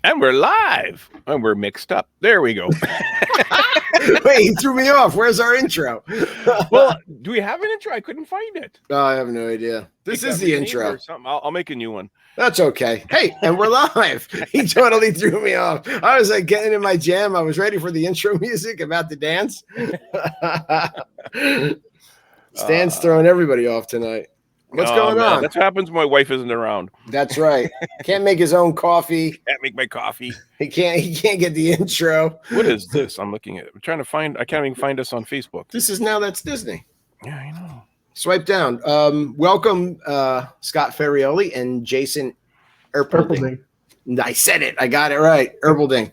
And we're live. And we're mixed up. There we go. Wait, he threw me off. Where's our intro? Well, do we have an intro? I couldn't find it. I have no idea. This is the intro. I'll make a new one. That's okay. Hey, and we're live. He totally threw me off. I was like getting in my jam. I was ready for the intro music about to dance. Stan's throwing everybody off tonight. What's going on? That's what happens when my wife isn't around. That's right. Can't make his own coffee. Can't make my coffee. He can't get the intro. What is this? I'm looking at it. I'm trying to find. I can't even find us on Facebook. This is Now That's Disney. Yeah, I know. Swipe down. Welcome, Scott Ferrioli and Jason Erpelding. I said it. I got it right. Erpelding.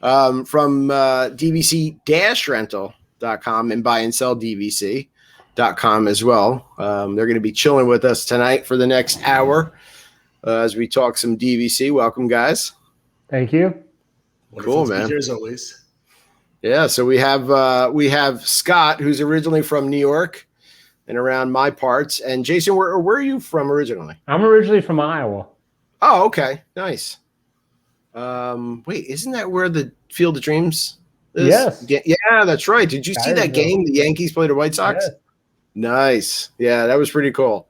From DVC-rental.com and buy and sell DVC.com as well. They're going to be chilling with us tonight for the next hour as we talk some DVC. Welcome, guys. Thank you. Cool, man. Here as always. Yeah, so we have Scott, who's originally from New York and around my parts. And Jason, where are you from originally? I'm originally from Iowa. Oh, okay. Nice. Wait, isn't that where the Field of Dreams is? Yes. Yeah, that's right. Did you see that game the Yankees played the White Sox? Yes. Nice. Yeah, that was pretty cool.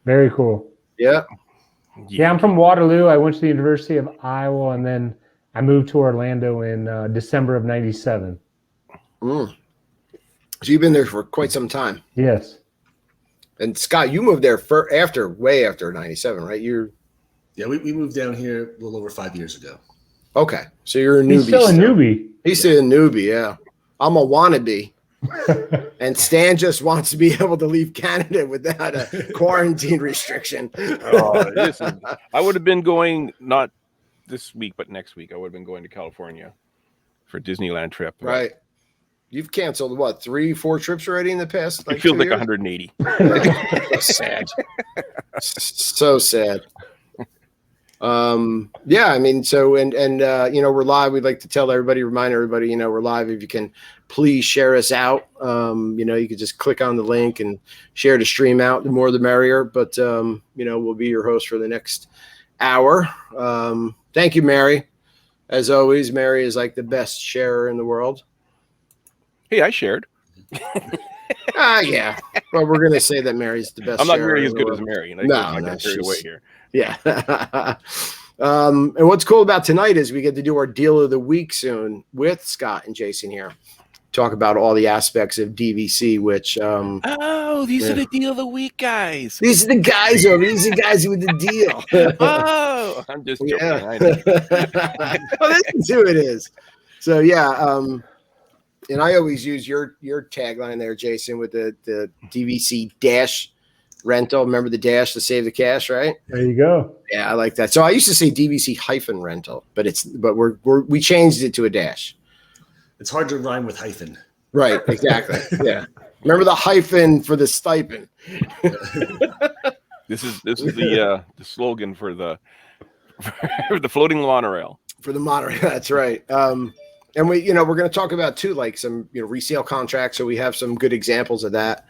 Very cool. Yeah. Yeah, I'm from Waterloo. I went to the University of Iowa, and then I moved to Orlando in December of '97. So you've been there for quite some time. Yes. And Scott, you moved there way after '97, right? Yeah, we moved down here a little over 5 years ago. Okay, so you're a newbie. He's still a newbie. He's still a newbie, yeah. I'm a wannabe. And Stan just wants to be able to leave Canada without a quarantine restriction. Listen, I would have been going not this week, but next week. I would have been going to California for a Disneyland trip. Right. You've canceled, 3-4 trips already in the past? It feels like 180. Sad. So sad. Yeah, I mean, so and we're live. We'd like to remind everybody, we're live. If you can please share us out. You could just click on the link and share the stream out. The more the merrier. But we'll be your host for the next hour. Thank you, Mary. As always, Mary is like the best sharer in the world. Hey, I shared. Yeah. Well, we're gonna say that Mary's the best. I'm not nearly as good as Mary. I got carried away here. Yeah. And what's cool about tonight is we get to do our deal of the week soon with Scott and Jason here. Talk about all the aspects of DVC, which these are the deal of the week guys. These are the guys these are the guys with the deal. I'm just joking. Yeah. I know. Well, this is who it is. So yeah, and I always use your tagline there, Jason, with the DVC dash rental. Remember the dash to save the cash, right? There you go. Yeah, I like that. So I used to say DVC hyphen rental, but we changed it to a dash. It's hard to rhyme with hyphen. Right, exactly. Yeah. Remember the hyphen for the stipend. This is the slogan for the floating monorail. For the monorail, that's right. And we're going to talk about too, like some resale contracts. So we have some good examples of that.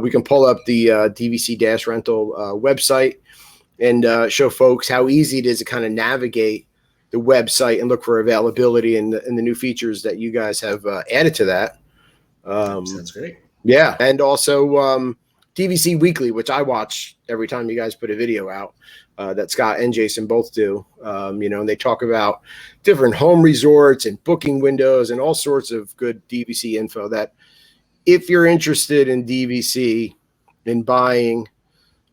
We can pull up the DVC dash rental website and show folks how easy it is to kind of navigate the website and look for availability and the new features that you guys have added to that. Sounds great. Yeah. And also DVC Weekly, which I watch every time you guys put a video out that Scott and Jason both do. And they talk about different home resorts and booking windows and all sorts of good DVC info that if you're interested in DVC, in buying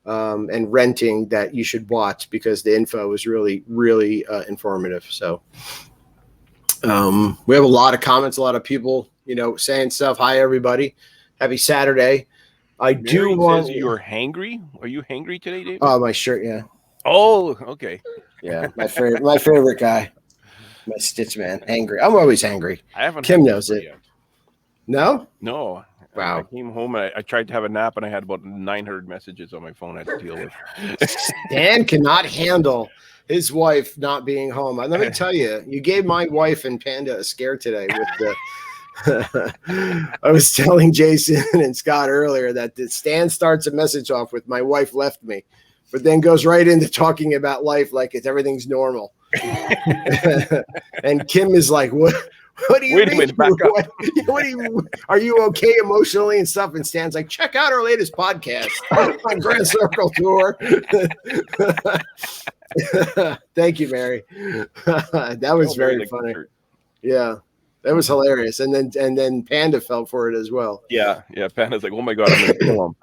and renting, that you should watch because the info is really, really informative. So we have a lot of comments, a lot of people, saying stuff. Hi, everybody. Happy Saturday. I Mary do want you're hangry. Are you hangry today, David? Oh, my shirt. Yeah. Oh, okay. Yeah. My favorite guy, my Stitch man. Angry. I'm always angry. I haven't. Kim knows it. Yet. No. Wow. I came home and I tried to have a nap and I had about 900 messages on my phone I had to deal with. Dan cannot handle his wife not being home. Let me tell you, you gave my wife and Panda a scare today with the. I was telling Jason and Scott earlier that Stan starts a message off with "My wife left me," but then goes right into talking about life like everything's normal. And Kim is like, what? What do you Wait a mean? minute, back up. What do you? Are you okay emotionally and stuff? And Stan's like, check out our latest podcast on Grand Circle Tour. Thank you, Mary. That was very funny. Yeah, that was hilarious. And then Panda fell for it as well. Yeah. Panda's like, oh my god, I'm gonna kill him.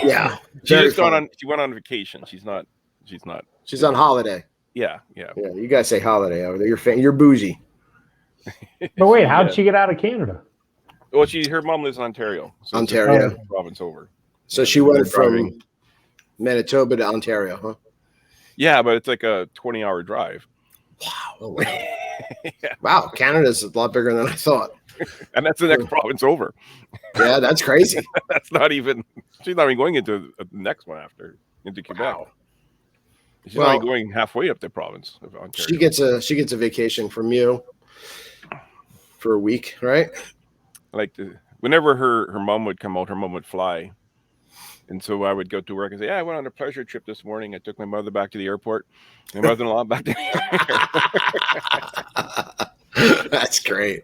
Yeah, She went on vacation. She's not. She's on holiday. Yeah. You guys say holiday over there. You're bougie. But wait, how did she get out of Canada? Well, her mom lives in Ontario. So Ontario. It's province over. So she went from Manitoba to Ontario, huh? Yeah, but it's like a 20-hour drive. Wow. Oh, wow. Yeah. Wow. Canada's a lot bigger than I thought. And that's the next province over. Yeah, that's crazy. She's not even going into the next one into Quebec. Wow. She's not even going halfway up the province of Ontario. She gets a vacation from you for a week, right? Like whenever her mom would come out, her mom would fly. And so I would go to work and say, yeah, I went on a pleasure trip this morning. I took my mother back to the airport. My mother-in-law back to the airport. That's great.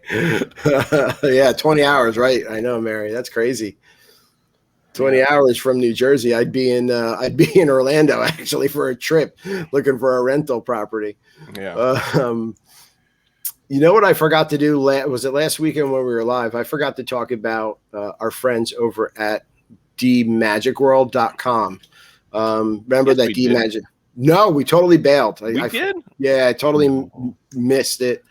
Yeah, 20 hours, right? I know, Mary. That's crazy. 20 hours from New Jersey. I'd be in Orlando actually for a trip looking for a rental property. Yeah. You know what I forgot to do? Was it last weekend when we were live? I forgot to talk about our friends over at dmagicworld.com. Remember that DMagic? No, we totally bailed. We did? Yeah, I totally missed it.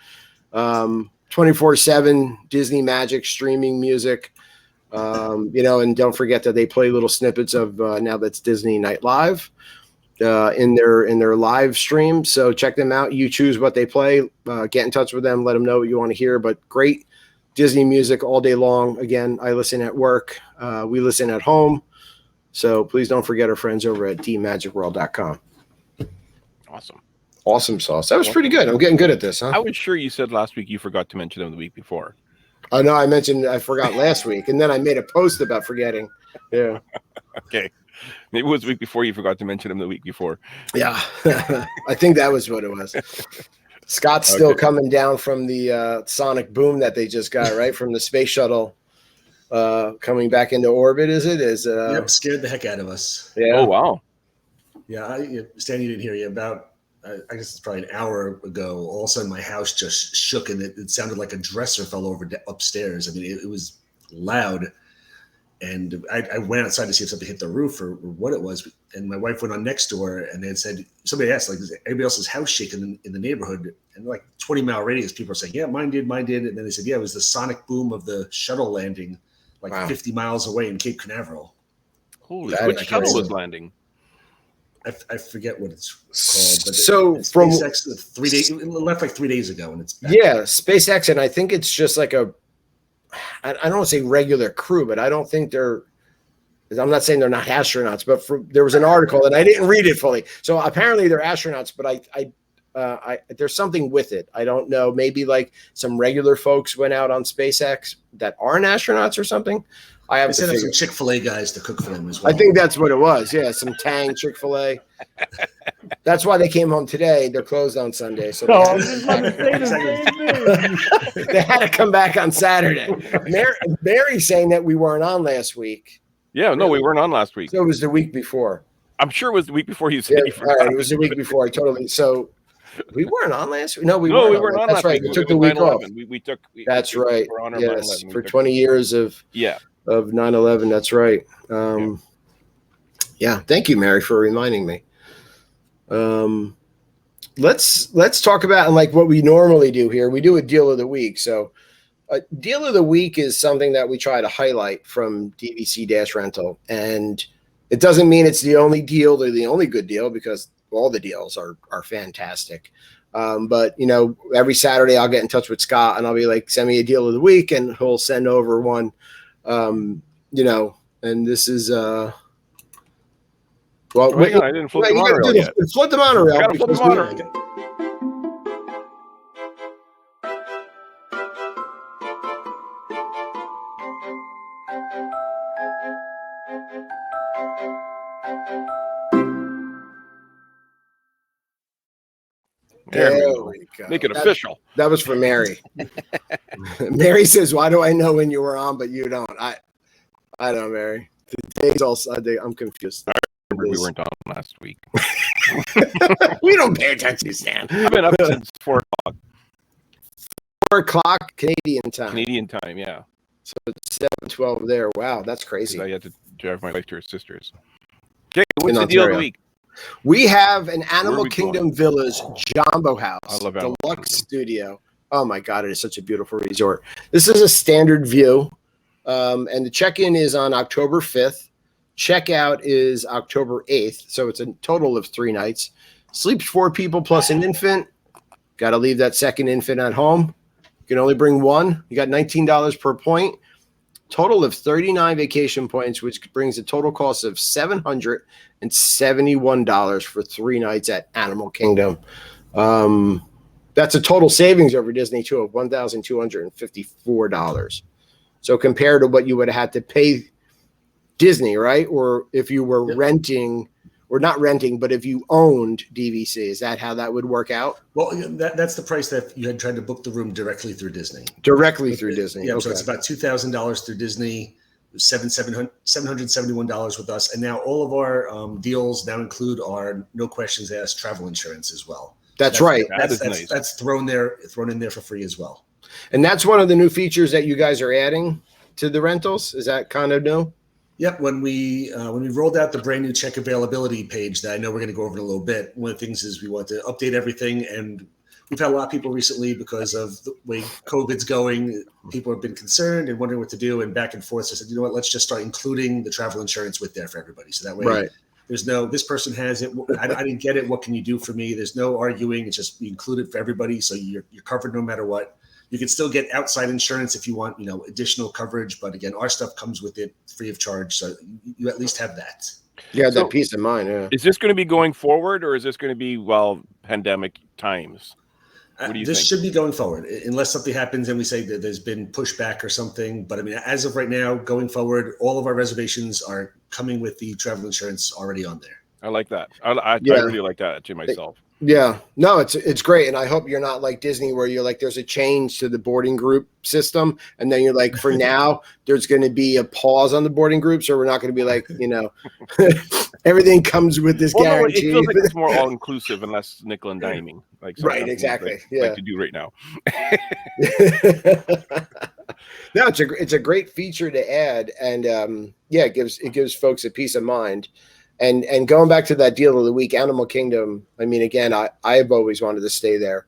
24/7 Disney Magic streaming music. And don't forget that they play little snippets of now that's Disney Night Live in their live stream. So check them out. You choose what they play. Get in touch with them. Let them know what you want to hear. But great Disney music all day long. Again, I listen at work. We listen at home. So please don't forget our friends over at dmagicworld.com. Awesome sauce. That was pretty good. I'm getting good at this, huh? I was sure you said last week you forgot to mention them the week before. Oh, no, I forgot last week. And then I made a post about forgetting. Yeah. Okay. Maybe it was the week before you forgot to mention them the week before. Yeah. I think that was what it was. Scott's still coming down from the sonic boom that they just got, right? From the space shuttle coming back into orbit, Yep, scared the heck out of us. Yeah. Oh, wow. Yeah, Stan, you didn't hear you about, I guess it's probably an hour ago. All of a sudden, my house just shook, and it sounded like a dresser fell over upstairs. I mean, it was loud. And I went outside to see if something hit the roof or what it was. And my wife went on next door, and they had said, somebody asked, like, is anybody else's house shaking in the neighborhood? And like 20-mile radius, people are saying, yeah, mine did. And then they said, yeah, it was the sonic boom of the shuttle landing, 50 miles away in Cape Canaveral. Holy, which shuttle was landing? I forget what it's called. But so from SpaceX, 3 days, it left like 3 days ago, and it's back. Yeah, SpaceX, and I think it's just like I don't want to say regular crew, but I don't think I'm not saying they're not astronauts, but there was an article and I didn't read it fully. So apparently they're astronauts, but there's something with it. I don't know. Maybe like some regular folks went out on SpaceX that aren't astronauts or something. I have sent some Chick-fil-A guys to cook for them as well. I think that's what it was. Yeah, some Tang Chick-fil-A. That's why they came home today. They're closed on Sunday, so they had to come back on Saturday. Mary's saying that we weren't on last week. Yeah, no, we weren't on last week. So it was the week before. I'm sure it was the week before you said. Yeah, all right, it was the week before. So we weren't on last week. No, we weren't on. That's right. We took the week off. That's right. Yes, for 20 years of 9/11. That's right. Yeah. Thank you, Mary, for reminding me. Let's talk about like what we normally do here. We do a deal of the week. So a deal of the week is something that we try to highlight from DVC Rental, and it doesn't mean it's the only deal or the only good deal because all the deals are fantastic. But every Saturday I'll get in touch with Scott and I'll be like, send me a deal of the week, and he'll send over one. And this is I didn't flip the monorail yet. Flip the monorail. Flip the monorail. There we go. go. Make it official. That was for Mary. Mary says, "Why do I know when you were on, but you don't?" I don't know, Mary. The days all Sunday. I'm confused. We weren't on last week. We don't pay attention, Stan. I've been up since 4 o'clock. 4 o'clock Canadian time. Canadian time, yeah. So it's 7:12 there. Wow, that's crazy. I had to drive my wife to her sister's. Okay, what's In the deal of the Ontario. week? We have an Animal we Kingdom Villas Jumbo House, I love Animal deluxe Kingdom. studio. Oh my God, it is such a beautiful resort. This is a standard view, and the check-in is on October 5th. Checkout is October 8th, so it's a total of 3 nights. Sleeps 4 people plus an infant. Got to leave that second infant at home. You can only bring one. You got $19 per point. Total of 39 vacation points, which brings a total cost of $771 for 3 nights at Animal Kingdom. That's a total savings over Disney too of $1,254. So compared to what you would have had to pay Disney, right? Or if you were renting, or not renting, but if you owned DVC, is that how that would work out? Well, that's the price that you had tried to book the room directly through Disney. Directly through Disney. Yeah, Okay. so it's about $2,000 through Disney, $771 with us, and now all of our deals now include our no questions asked travel insurance as well. That's right. That's thrown in there for free as well. And that's one of the new features that you guys are adding to the rentals. Is that kind of new? Yep. When we rolled out the brand new check availability page that I know we're going to go over in a little bit, one of the things is we want to update everything, and we've had a lot of people recently because of the way COVID's going. People have been concerned and wondering what to do and back and forth. So I said, you know what, let's just start including the travel insurance with there for everybody. So that way, there's no, this person has it. I didn't get it. What can you do for me? There's no arguing. It's just we include it for everybody. So you're covered no matter what. You can still get outside insurance if you want, additional coverage. But again, our stuff comes with it free of charge. So you at least have that. Yeah, that peace of mind. Yeah. Is this going to be going forward, or is this going to be pandemic times? What do you think? This should be going forward, unless something happens and we say that there's been pushback or something. But I mean, as of right now, going forward, all of our reservations are coming with the travel insurance already on there. I like that. I really like that to myself. Yeah, no, it's great. And I hope you're not like Disney where you're like, there's a change to the boarding group system. And then you're like, for now, there's going to be a pause on the boarding groups, or we're not going to be like, everything comes with this guarantee. It feels like it's more all inclusive and less nickel and diming. Right, exactly. Like to do right now. No, it's a great feature to add. And it gives folks a peace of mind. And going back to that deal of the week, Animal Kingdom, I mean, again, I've always wanted to stay there.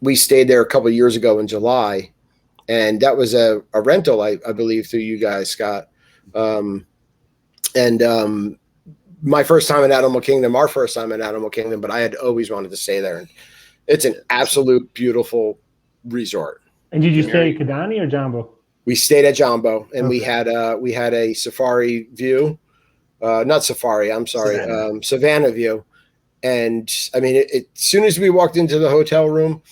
We stayed there a couple of years ago in July, and that was a rental, I believe, through you guys, Scott. My first time in Animal Kingdom, our first time in Animal Kingdom, but I had always wanted to stay there. And it's an absolute beautiful resort. And did you stay at Kidani or Jambo? We stayed at Jambo, and we had a safari view. Not safari, I'm sorry, Savannah view. And I mean, as soon as we walked into the hotel room,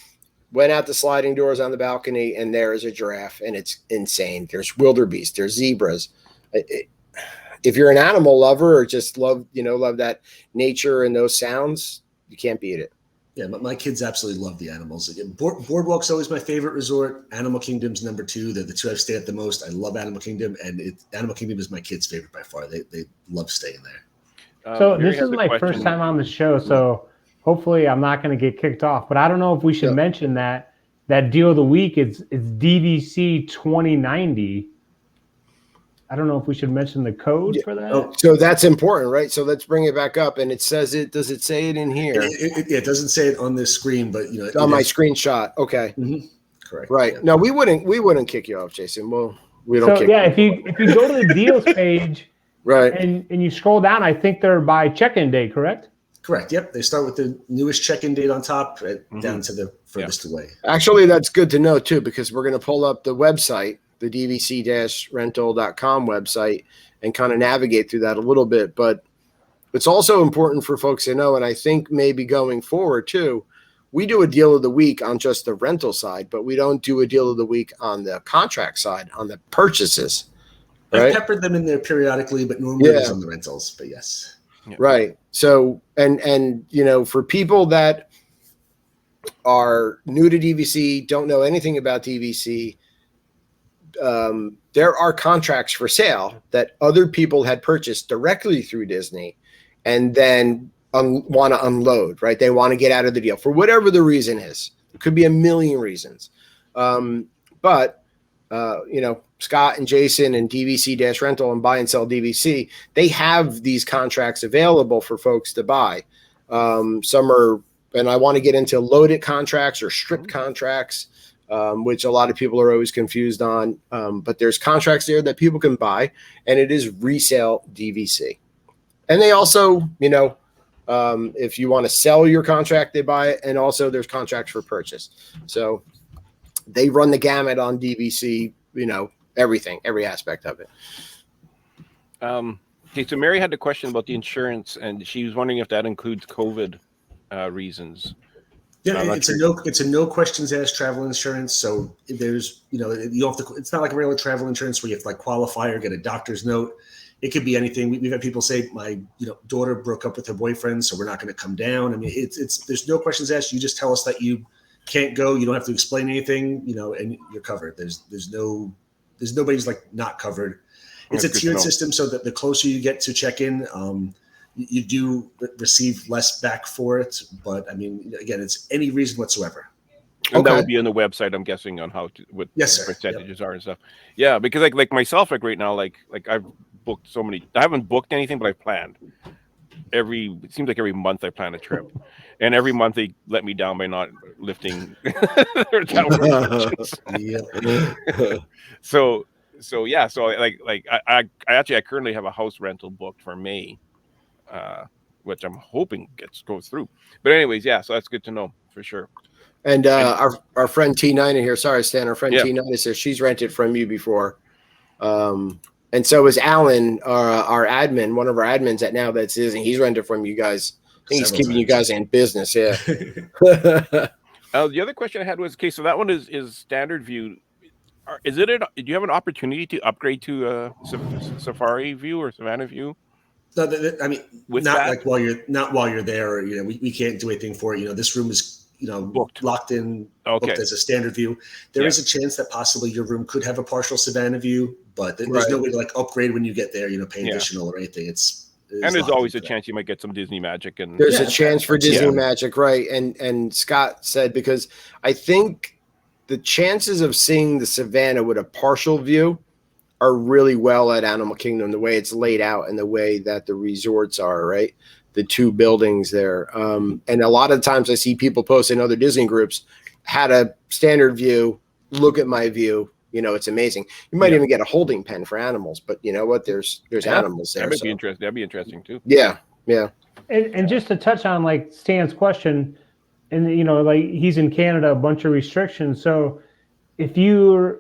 went out the sliding doors on the balcony, and there is a giraffe, and it's insane. There's wildebeest, there's zebras. If you're an animal lover or just love that nature and those sounds, you can't beat it. Yeah, but my kids absolutely love the animals. Again, Boardwalk's always my favorite resort. Animal Kingdom's number 2. They're the 2 I've stayed at the most. I love Animal Kingdom, and Animal Kingdom is my kids' favorite by far. They love staying there. So this is my first time on the show, so hopefully I'm not going to get kicked off. But I don't know if we should mention that deal of the week is DVC 2090. I don't know if we should mention the code for that. Oh, so that's important, right? So let's bring it back up. And it says it. Does it say it in here? It doesn't say it on this screen, but on my screenshot. Okay, correct. Right. Yeah. No, we wouldn't kick you off, Jason. Well, we don't. So if you go to the deals page, right, and you scroll down, I think they're by check-in date, correct? Correct. Yep. They start with the newest check-in date on top, down to the furthest away. Actually, that's good to know too, because we're going to pull up the website, the dvc-rental.com website, and kind of navigate through that a little bit. But it's also important for folks to know, and I think maybe going forward too, we do a deal of the week on just the rental side, but we don't do a deal of the week on the contract side, on the purchases. Right? I've peppered them in there periodically, but normally it's on the rentals. But yes. Yeah. Right. So, and for people that are new to DVC, don't know anything about DVC, there are contracts for sale that other people had purchased directly through Disney and then want to unload, right? They want to get out of the deal for whatever the reason is. It could be a million reasons. But Scott and Jason and DVC Rental and Buy and Sell DVC, they have these contracts available for folks to buy. Some are, and I want to get into loaded contracts or stripped contracts, which a lot of people are always confused on. But there's contracts there that people can buy, and it is resale DVC. And they also, if you want to sell your contract, they buy it. And also there's contracts for purchase. So they run the gamut on DVC, everything, every aspect of it. Okay, so Mary had a question about the insurance, and she was wondering if that includes COVID reasons. Yeah, it's a no questions asked travel insurance. So there's, you don't have to. It's not like a regular travel insurance where you have to qualify or get a doctor's note. It could be anything. We've had people say, my daughter broke up with her boyfriend, so we're not going to come down. I mean, there's no questions asked. You just tell us that you can't go. You don't have to explain anything, and you're covered. There's nobody's not covered. It's a tiered system, so that the closer you get to check in, you do receive less back for it. But I mean, again, it's any reason whatsoever. And that would be on the website, I'm guessing, on what the percentages are and stuff. Yeah, because like myself, right now, like I've booked so many. I haven't booked anything, but I've planned. It seems like every month I plan a trip, and every month they let me down by not lifting their travel restrictions. So I currently have a house rental booked for May, which I'm hoping goes through. But anyways, so that's good to know for sure. And our friend T9 in here, sorry Stan, our friend T9 is here. She's rented from you before, and so is Alan, our admin, one of our admins at Now That's Disney. He's rented from you guys. I think he's keeping you guys in business. Yeah. The other question I had was, okay, so that one is standard view. Do you have an opportunity to upgrade to Safari View or Savannah View? No, I mean, while you're there. We can't do anything for it. This room is booked, locked in, booked as a standard view. There is a chance that possibly your room could have a partial Savannah View, but there's no way to upgrade when you get there. Pay additional or anything. There's always a chance you might get some Disney magic, and there's a chance for Disney magic, right? And Scott said, because I think the chances of seeing the Savannah with a partial view are really well at Animal Kingdom, the way it's laid out and the way that the resorts are, right? The two buildings there. And a lot of times I see people post in other Disney groups, had a standard view, look at my view. It's amazing. You might even get a holding pen for animals, but you know what? There's animals there. That'd be interesting. That'd be interesting too. Yeah. And just to touch on Stan's question, and he's in Canada, a bunch of restrictions. So if you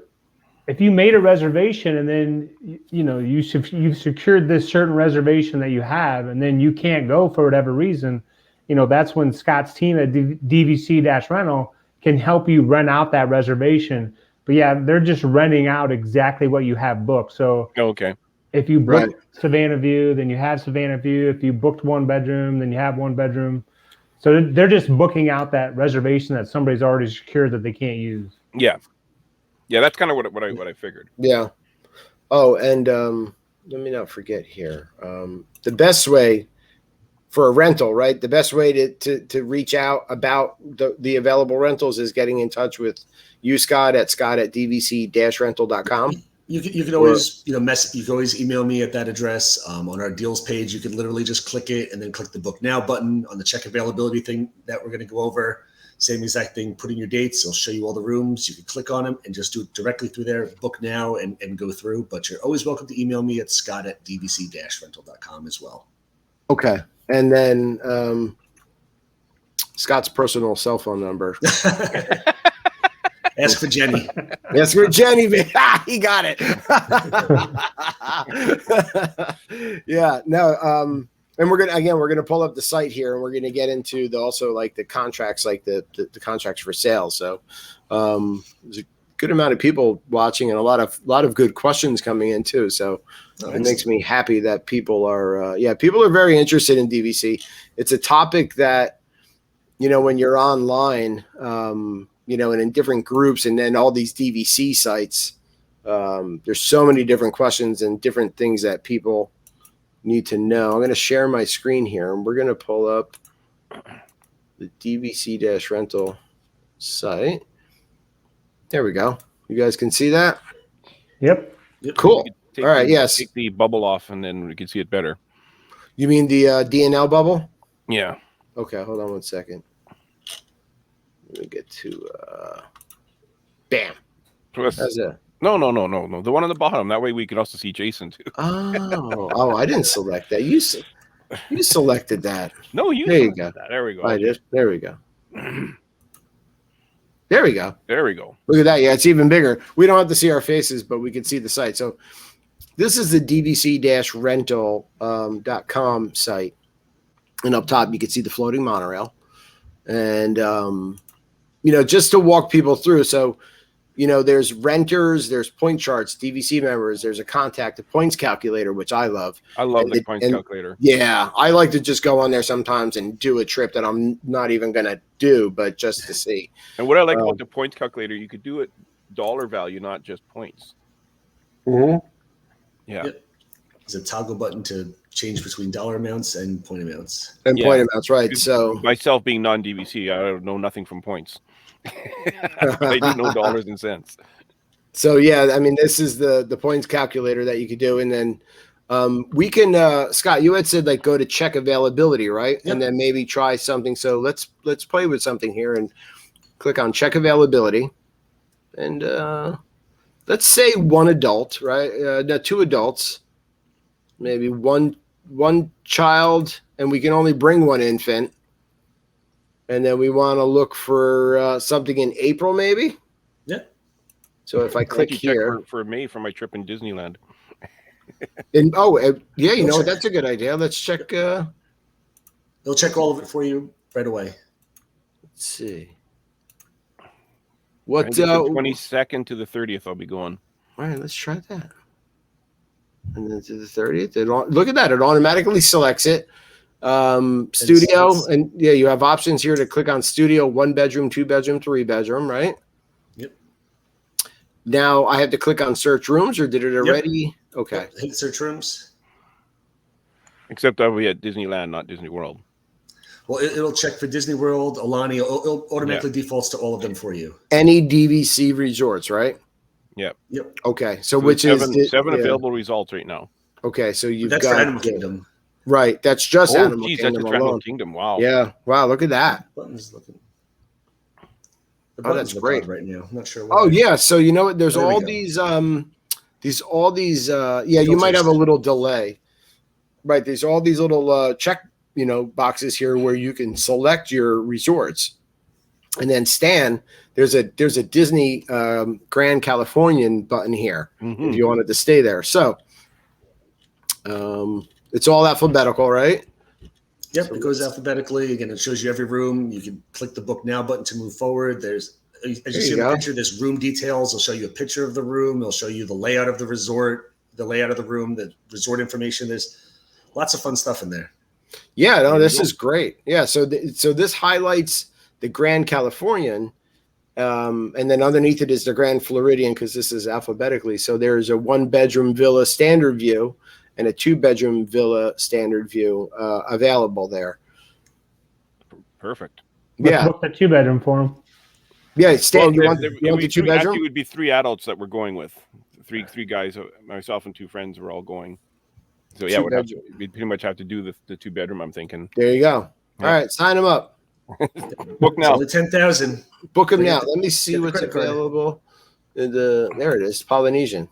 made a reservation and then you've secured this certain reservation that you have, and then you can't go for whatever reason, that's when Scott's team at DVC Rental can help you rent out that reservation. But they're just renting out exactly what you have booked. So if you book Savannah View, then you have Savannah View. If you booked one bedroom, then you have one bedroom. So they're just booking out that reservation that somebody's already secured that they can't use. Yeah, that's kind of what I figured. Yeah. Oh, and let me not forget here. The best way for a rental, right? The best way to reach out about the available rentals is getting in touch with you, Scott at dvc-rental.com. You can always you can always email me at that address. On our deals page, you can literally just click it and then click the book now button on the check availability thing that we're going to go over. Same exact thing. Put in your dates. It'll show you all the rooms. You can click on them and just do it directly through there. Book now and go through. But you're always welcome to email me at scott@dvc-rental.com as well. Okay, and then Scott's personal cell phone number. Ask for Jenny. Ask for Jenny. He got it. Yeah. No. And we're gonna pull up the site here, and we're gonna get into the contracts, the contracts for sale. So there's a good amount of people watching, and a lot of good questions coming in too. So it makes me happy that people are very interested in DVC. It's a topic that you know, when you're online, you know, and in different groups, and then all these DVC sites, there's so many different questions and different things that people need to know. I'm going to share my screen here, and we're going to pull up the DVC-rental site. There we go. You guys can see that? Yep. Cool. All right. Yes. Take the bubble off, and then we can see it better. You mean the DNL bubble? Yeah. Okay. Hold on one second. Let me get to bam. That's it. No. The one on the bottom. That way we can also see Jason too. Oh, I didn't select that. You selected that. No, you. There you go. That. There we go. I did. There we go. There we go. There we go. Look at that. Yeah, it's even bigger. We don't have to see our faces, but we can see the site. So this is the DVC-rental.com site. And up top, you can see the floating monorail. And, you know, just to walk people through. So, you know, there's renters, there's point charts, DVC members, there's a contact, a points calculator, which I love. I love the points calculator. Yeah, I like to just go on there sometimes and do a trip that I'm not even going to do, but just to see. And what I like about the points calculator, you could do it dollar value, not just points. Mm-hmm. Yeah. Yep. There's a toggle button to change between dollar amounts and point amounts. And point amounts, right. So myself being non-DVC, I know nothing from points. I do know dollars and cents. So yeah, I mean, this is the points calculator that you could do, and then we can Scott, you had said like go to check availability, right? Yep. And then maybe try something. So let's play with something here and click on check availability, and let's say one adult, right? No, two adults, maybe one child, and we can only bring one infant. And then we want to look for something in April, maybe. Yeah. So if I click here for May for my trip in Disneyland. And yeah, you know, that's a good idea. Let's check. They'll check all of it for you right away. Let's see. What? The 22nd to the 30th, I'll be going. All right, let's try that. And then to the 30th, look at that. It automatically selects it. Studio, and yeah, you have options here to click on studio, 1 bedroom, 2 bedroom, 3 bedroom, right? Yep. Now I have to click on search rooms, or did it already? Yep. Okay. Hit search rooms. Except I'll be at Disneyland, not Disney World. Well, it'll check for Disney World, Alani. It'll automatically defaults to all of them for you. Any DVC resorts, right? Yep. Yep. Okay. So which is seven available results right now. Okay. So you've that's got for Animal Kingdom. Right, that's just Animal Kingdom that's alone. Animal Kingdom. Wow. Yeah. Wow. Look at that. Buttons looking. Oh, that's great right now. I'm not sure. Oh yeah. So you know what? There's all these. Yeah, you might have a little delay. Right. There's all these little check, you know, boxes here where you can select your resorts, and then Stan, there's a Disney Grand Californian button here if you wanted to stay there. So. It's all alphabetical, right? Yep, it goes alphabetically. Again, it shows you every room. You can click the Book Now button to move forward. As you see in the picture, there's room details. It'll show you a picture of the room. It'll show you the layout of the resort, the layout of the room, the resort information. There's lots of fun stuff in there. Yeah, no, this is great. Yeah, so this highlights the Grand Californian, and then underneath it is the Grand Floridian because this is alphabetically. So there's a 1-bedroom villa standard view and a 2-bedroom villa standard view available there. Perfect. Yeah. Book the 2-bedroom for them. Yeah, Stan, you want the 2-bedroom? Actually, it would be 3 adults that we're going with. Three guys, myself and 2 friends were all going. So yeah, we'd pretty much have to do the 2-bedroom, I'm thinking. There you go. Yeah. All right, sign them up. Book now. Only 10,000. Book them now. Let me see what's available. There it is, Polynesian.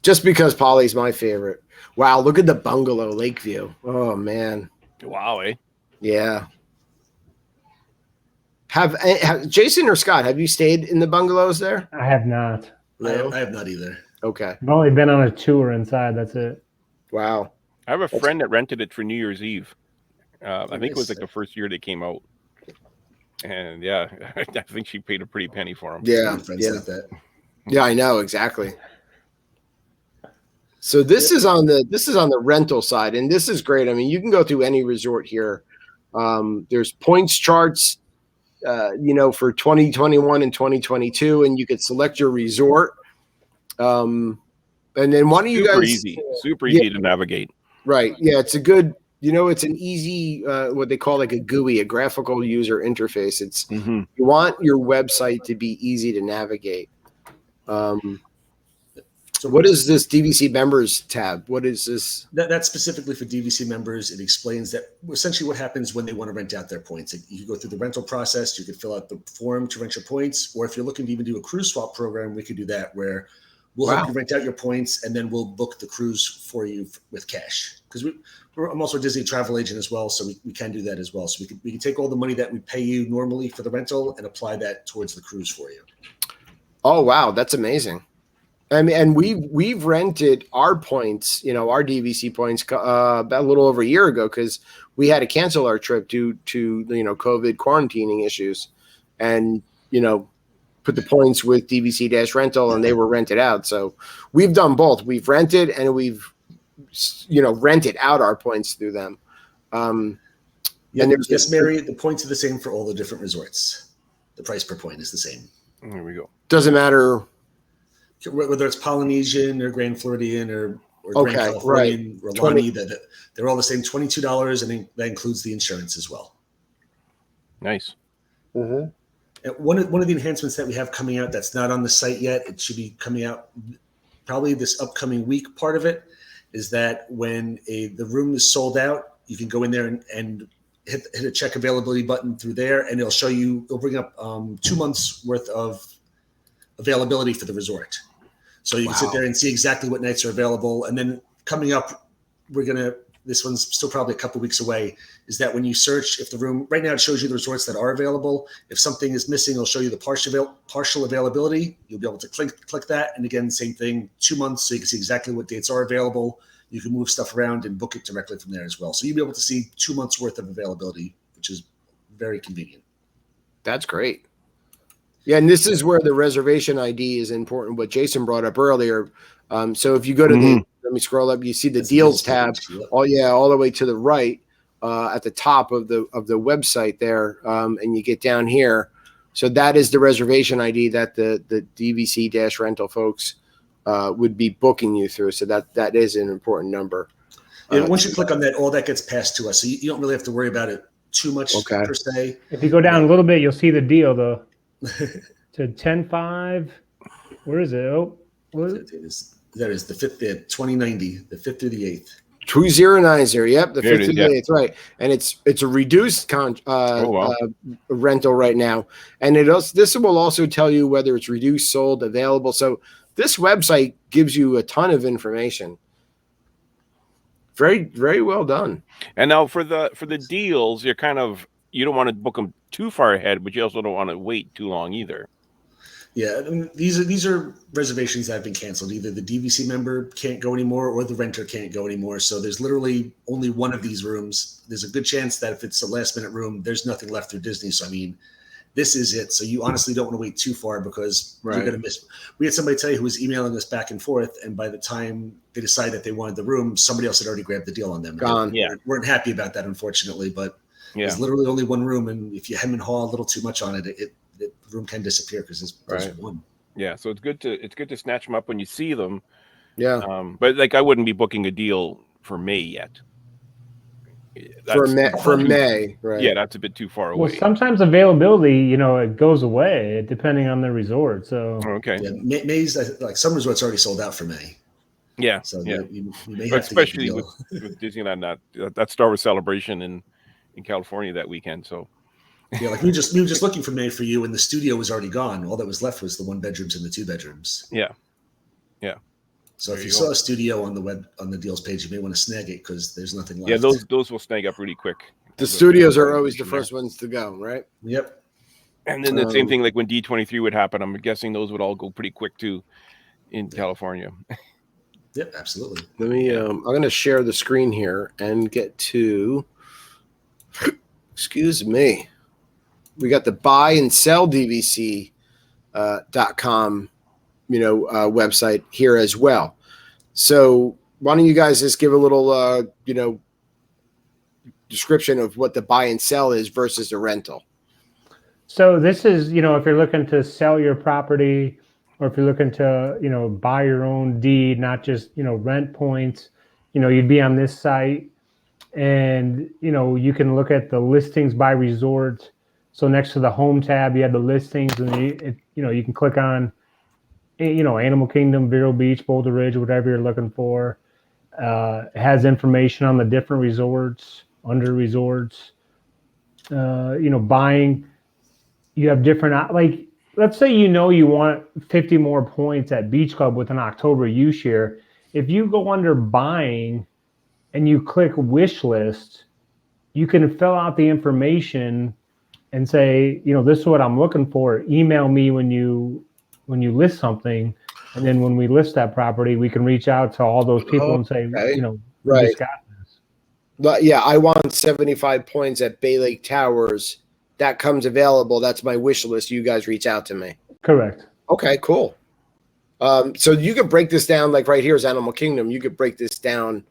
Just because Polly's my favorite. Wow, look at the bungalow Lakeview. Oh man. Wow, eh? Yeah. Have Jason or Scott, have you stayed in the bungalows there? I have not. No? I have not either. Okay. I've only been on a tour inside. That's it. Wow. I have a friend that rented it for New Year's Eve. I think it was like the first year they came out. And yeah, I think she paid a pretty penny for them. Yeah. Like that. Yeah, I know exactly. So this is on the rental side, and this is great. I mean, you can go through any resort here There's points charts, for 2021 and 2022, and you could select your resort. And then why don't you guys? Super easy to navigate. Right. Yeah, it's a good. It's an easy, what they call like a GUI, a graphical user interface. It's you want your website to be easy to navigate. So what is this DVC Members tab? What is this? That's specifically for DVC members. It explains that essentially what happens when they want to rent out their points. You go through the rental process. You could fill out the form to rent your points, or if you're looking to even do a cruise swap program, we could do that where we'll help you rent out your points, and then we'll book the cruise for you with cash. Because I'm also a Disney travel agent as well, so we can do that as well. So we can take all the money that we pay you normally for the rental and apply that towards the cruise for you. Oh wow, that's amazing. I mean, and we've rented our points, our DVC points, about a little over a year ago because we had to cancel our trip due to COVID quarantining issues, and put the points with DVC rental, and they were rented out. So we've done both. We've rented and we've rented out our points through them. And yes, Mary, the points are the same for all the different resorts. The price per point is the same. There we go. Doesn't matter whether it's Polynesian or Grand Floridian or Grand Californian or Lani, they're all the same, $22, and that includes the insurance as well. Nice. Mm-hmm. And one of the enhancements that we have coming out that's not on the site yet, it should be coming out probably this upcoming week. Part of it is that when the room is sold out, you can go in there and hit a check availability button through there, and it'll bring up 2 months worth of availability for the resort. So you can sit there and see exactly what nights are available. And then coming up, this one's still probably a couple weeks away, is that when you search, if the room, right now it shows you the resorts that are available. If something is missing, it'll show you the partial availability. You'll be able to click that. And again, same thing, 2 months, so you can see exactly what dates are available. You can move stuff around and book it directly from there as well. So you'll be able to see 2 months worth of availability, which is very convenient. That's great. Yeah, and this is where the reservation ID is important, what Jason brought up earlier. So if you go to let me scroll up, you see the deals tab, all the way to the right at the top of the website there, and you get down here. So that is the reservation ID that the DVC-rental folks would be booking you through. So that is an important number. Yeah, once you click on that, all that gets passed to us. So you don't really have to worry about it too much per se. If you go down a little bit, you'll see the deal though. To 10-5. Where is it? Oh, what is it? That is the 5th, the 2090, the 5th through the 8th. 2090. Yep, the 5th through the 8th, right? And it's a reduced rental right now, and this will also tell you whether it's reduced, sold, available. So this website gives you a ton of information. Very, very well done. And now for the deals, you don't want to book them too far ahead, but you also don't want to wait too long either. Yeah, I mean, these are reservations that have been canceled. Either the DVC member can't go anymore or the renter can't go anymore. So there's literally only one of these rooms. There's a good chance that if it's a last-minute room, there's nothing left through Disney. So, I mean, this is it. So you honestly don't want to wait too far because you're going to miss. We had somebody today who was emailing us back and forth, and by the time they decided that they wanted the room, somebody else had already grabbed the deal on them. Gone. Yeah, weren't happy about that, unfortunately, but there's literally only one room, and if you hem and haw a little too much on it, the room can disappear because there's one. Yeah, so it's good to snatch them up when you see them. Yeah, but I wouldn't be booking a deal for May yet. For May, right? Yeah, that's a bit too far away. Well, sometimes availability, it goes away depending on the resort. So okay, May's like some resorts already sold out for May. Yeah, so you may have especially to with Disneyland, that Star Wars celebration in California that weekend. So yeah, like we were just looking for May for you, and the studio was already gone. All that was left was the 1 bedrooms and the 2 bedrooms. Yeah. So if you saw a studio on the deals page, you may want to snag it because there's nothing left. Yeah, those will snag up really quick. The studios are always the first ones to go, right? Yep. And then the same thing, like when D23 would happen, I'm guessing those would all go pretty quick too in California. Yep, absolutely. Let me. I'm going to share the screen here and get to. Excuse me. We got the buy and sell DVC.com. Website here as well. So why don't you guys just give a little, description of what the buy and sell is versus the rental. So this is, you know, if you're looking to sell your property, or if you're looking to, you know, buy your own deed, not just, you know, rent points, you know, you'd be on this site, and, you know, you can look at the listings by resort. So next to the home tab, you have the listings, and you know, you can click on, you know, Animal Kingdom, Vero Beach, Boulder Ridge, whatever you're looking for. It has information on the different resorts, under resorts, you know, buying. You have different, like, let's say, you know, you want 50 more points at Beach Club with an October U-Share. If you go under buying and you click wish list, you can fill out the information and say, you know, this is what I'm looking for. Email me when you list something. And then when we list that property, we can reach out to all those people and say, you know, we just got this. But yeah, I want 75 points at Bay Lake Towers. That comes available. That's my wish list. You guys reach out to me. Correct. Okay, cool. So you could break this down, like right here is Animal Kingdom. You could break this down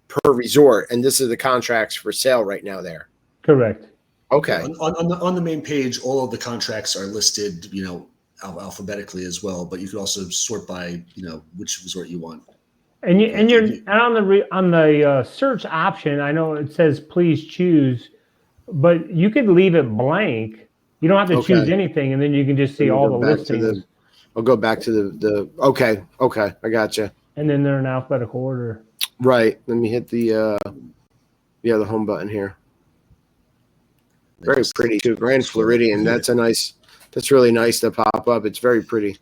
per resort, and this is the contracts for sale right now there. Correct. Okay. On the main page, all of the contracts are listed, you know, alphabetically as well, but you can also sort by, you know, which resort you want. And you're on the search option. I know it says please choose, but you could leave it blank. You don't have to choose anything, and then you can just see all the listings. I'll go back to the okay, I gotcha. And then they're in alphabetical order. Right. Let me hit the the home button here. Very pretty too. Grand Floridian. That's really nice to pop up. It's very pretty.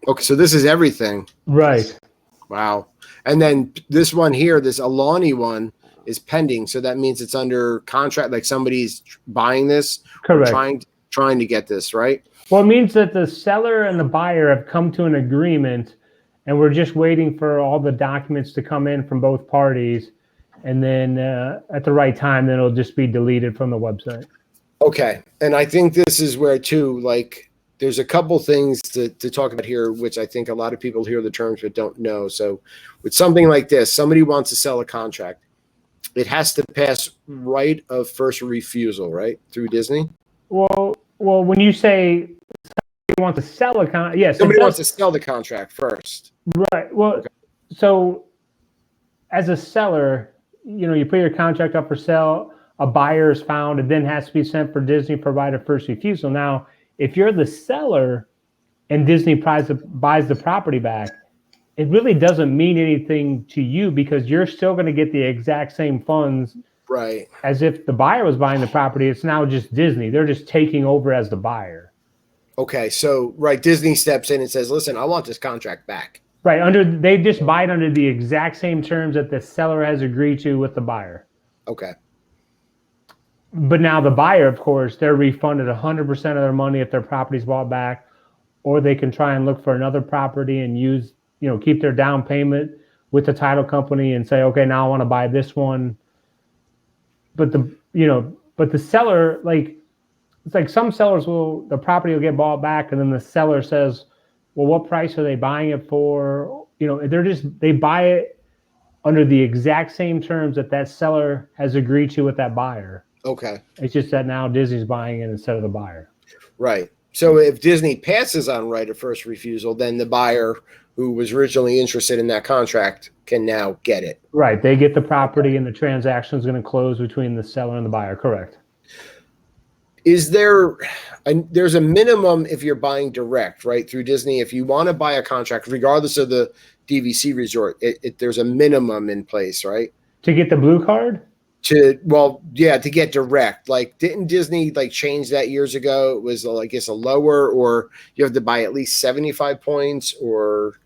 Okay, so this is everything. Right. Wow. And then this one here, this Alani one, is pending. So that means it's under contract, like somebody's buying this. Correct. Trying to get this, right? Well, it means that the seller and the buyer have come to an agreement, and we're just waiting for all the documents to come in from both parties. And then at the right time, then it'll just be deleted from the website. Okay. And I think this is where, too, like, there's a couple things to talk about here, which I think a lot of people hear the terms but don't know. So with something like this, somebody wants to sell a contract. It has to pass right of first refusal, right, through Disney? Well, when you say somebody wants to sell a contract, yes. Somebody wants to sell the contract first. Right. Well, so as a seller, you know, you put your contract up for sale, a buyer is found, it then has to be sent for Disney provided first refusal. Now, if you're the seller and Disney buys the property back, it really doesn't mean anything to you because you're still going to get the exact same funds, right, as if the buyer was buying the property. It's now just Disney. They're just taking over as the buyer. Okay, so Disney steps in and says, "Listen, I want this contract back." Right, they just buy it under the exact same terms that the seller has agreed to with the buyer. Okay. But now the buyer, of course, they're refunded 100% of their money if their property's bought back, or they can try and look for another property and use, you know, keep their down payment with the title company and say, okay, now I want to buy this one. But the seller, like, it's like some sellers the property will get bought back, and then the seller says, well, what price are they buying it for? You know, they buy it under the exact same terms that seller has agreed to with that buyer. Okay. It's just that now Disney's buying it instead of the buyer. Right. So if Disney passes on right of first refusal, then the buyer who was originally interested in that contract can now get it. Right. They get the property and the transaction is going to close between the seller and the buyer. Correct. There's a minimum if you're buying direct, right, through Disney. If you want to buy a contract, regardless of the DVC resort, there's a minimum in place, right? To get the blue card? To get direct. Like, didn't Disney change that years ago? It was, I guess, a lower, or you have to buy at least 75 points, or.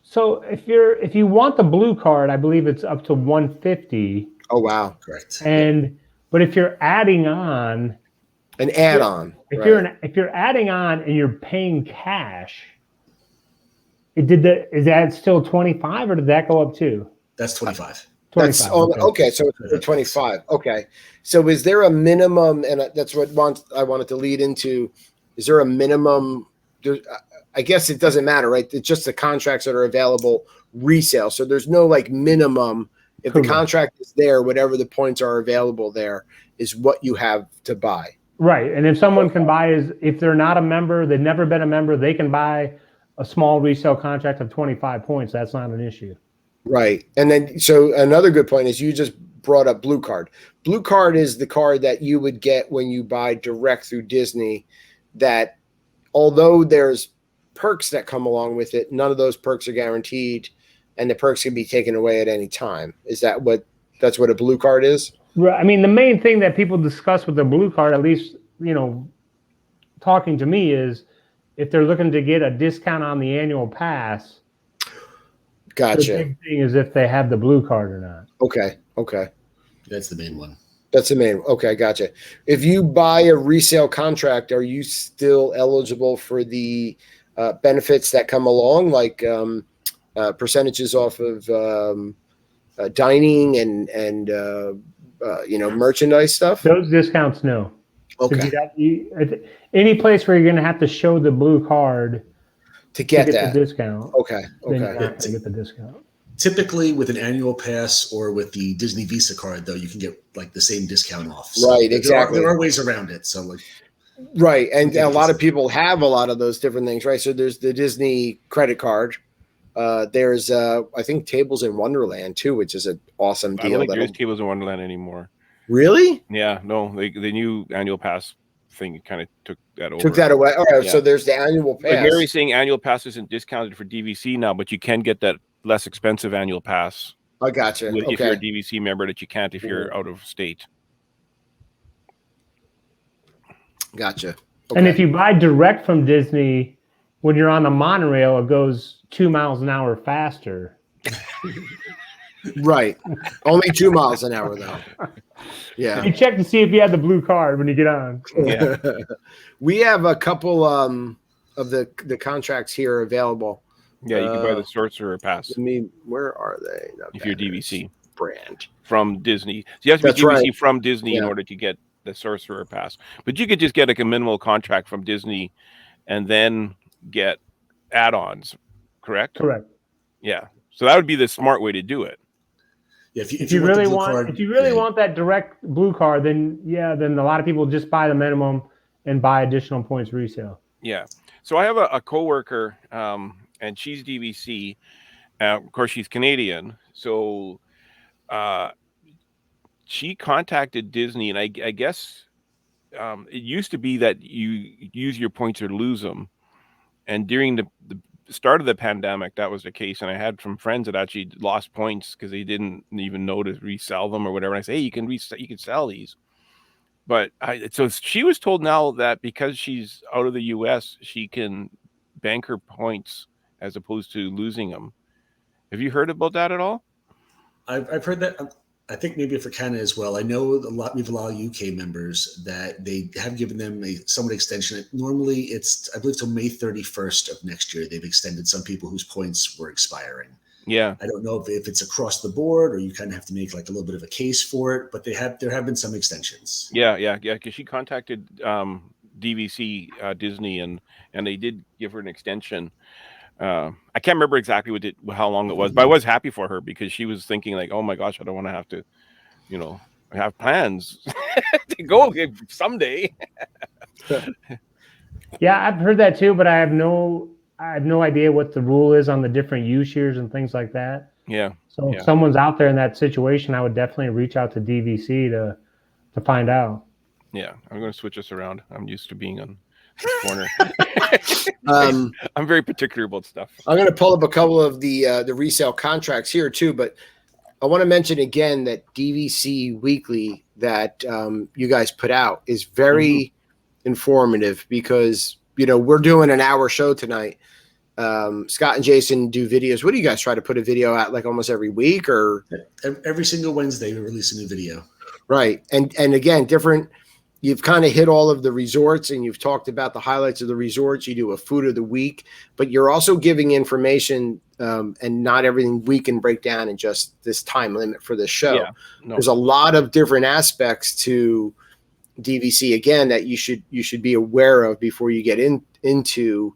So if you want the blue card, I believe it's up to 150. Oh wow, correct. But if you're adding on an add-on, if you're adding on and you're paying cash, is that still 25 or did that go up too? That's 25. That's okay. So it's 25. Okay. So is there a minimum? And that's what I wanted to lead into. Is there a minimum? I guess it doesn't matter, right? It's just the contracts that are available resale. So there's no minimum If the contract is there, whatever the points are available there is what you have to buy. Right. And if someone can buy, if they're not a member, they've never been a member, they can buy a small resale contract of 25 points. That's not an issue. Right. And then, so another good point is you just brought up Blue Card. Blue Card is the card that you would get when you buy direct through Disney, that although there's perks that come along with it, none of those perks are guaranteed, and the perks can be taken away at any time. Is that that's what a Blue Card is? Right. I mean, the main thing that people discuss with the Blue Card, at least, talking to me, is if they're looking to get a discount on the annual pass. Gotcha. The big thing is if they have the Blue Card or not. Okay. That's the main one. Okay, gotcha. If you buy a resale contract, are you still eligible for the benefits that come along, like percentages off of dining and merchandise stuff? Those discounts, no. Okay. Any place where you're going to have to show the Blue Card to get that the discount. Okay. Then you have to get the discount. Typically, with an annual pass or with the Disney Visa card, though, you can get like the same discount off. So right, exactly. There are ways around it. So right, and a lot of people have a lot of those different things, right? So there's the Disney credit card. There's I think Tables in Wonderland too, which is an awesome deal. I don't think there's Tables in Wonderland anymore. Really? Yeah, no, the new annual pass thing kind of took that over. Took that away. All right, so there's the annual pass. But Gary's saying annual pass isn't discounted for DVC now, but you can get that less expensive annual pass. I gotcha. If you're a DVC member, that you can't if you're out of state. Gotcha. And if you buy direct from Disney, when you're on the monorail, it goes 2 miles an hour faster. Right. Only 2 miles an hour, though. Yeah. You check to see if you have the Blue Card when you get on. Yeah. We have a couple of the contracts here available. Yeah, you can buy the Sorcerer Pass. Where are they? If you're DVC brand from Disney, so you have to be DVC from Disney in order to get the Sorcerer Pass. But you could just get like a minimal contract from Disney, and then get add-ons. Correct. Yeah. So that would be the smart way to do it. Yeah, if you really want that direct Blue Card, then a lot of people just buy the minimum and buy additional points resale. Yeah. So I have a coworker, and she's DVC. Of course, she's Canadian. So she contacted Disney, and I guess it used to be that you use your points or lose them. And during the start of the pandemic, that was the case. And I had some friends that actually lost points because they didn't even know to resell them or whatever. And I say, hey, you can sell these. But so she was told now that because she's out of the US, she can bank her points as opposed to losing them. Have you heard about that at all? I've heard that. I think maybe for Canada as well. I know we have a lot of UK members that they have given them a somewhat extension. Normally it's, I believe, till May 31st of next year. They've extended some people whose points were expiring. Yeah. I don't know if it's across the board or you kind of have to make like a little bit of a case for it, but there have been some extensions. Yeah. Because she contacted DVC Disney and they did give her an extension. I can't remember exactly how long it was, but I was happy for her because she was thinking like, oh my gosh, I don't want to have to, have plans to go someday. Yeah, I've heard that too, but I have no idea what the rule is on the different use years and things like that. Yeah. So if someone's out there in that situation, I would definitely reach out to DVC to find out. Yeah, I'm going to switch this around. I'm used to being on this corner. I'm very particular about stuff. I'm going to pull up a couple of the resale contracts here too, but I want to mention again that DVC Weekly that you guys put out is very informative because we're doing an hour show tonight. Scott and Jason do videos. What do you guys try to put a video out like almost every week or every single Wednesday? We release a new video. Right, and again, different. You've kind of hit all of the resorts and you've talked about the highlights of the resorts. You do a food of the week, but you're also giving information and not everything we can break down in just this time limit for this show. Yeah, no. There's a lot of different aspects to DVC, again, that you should be aware of before you get into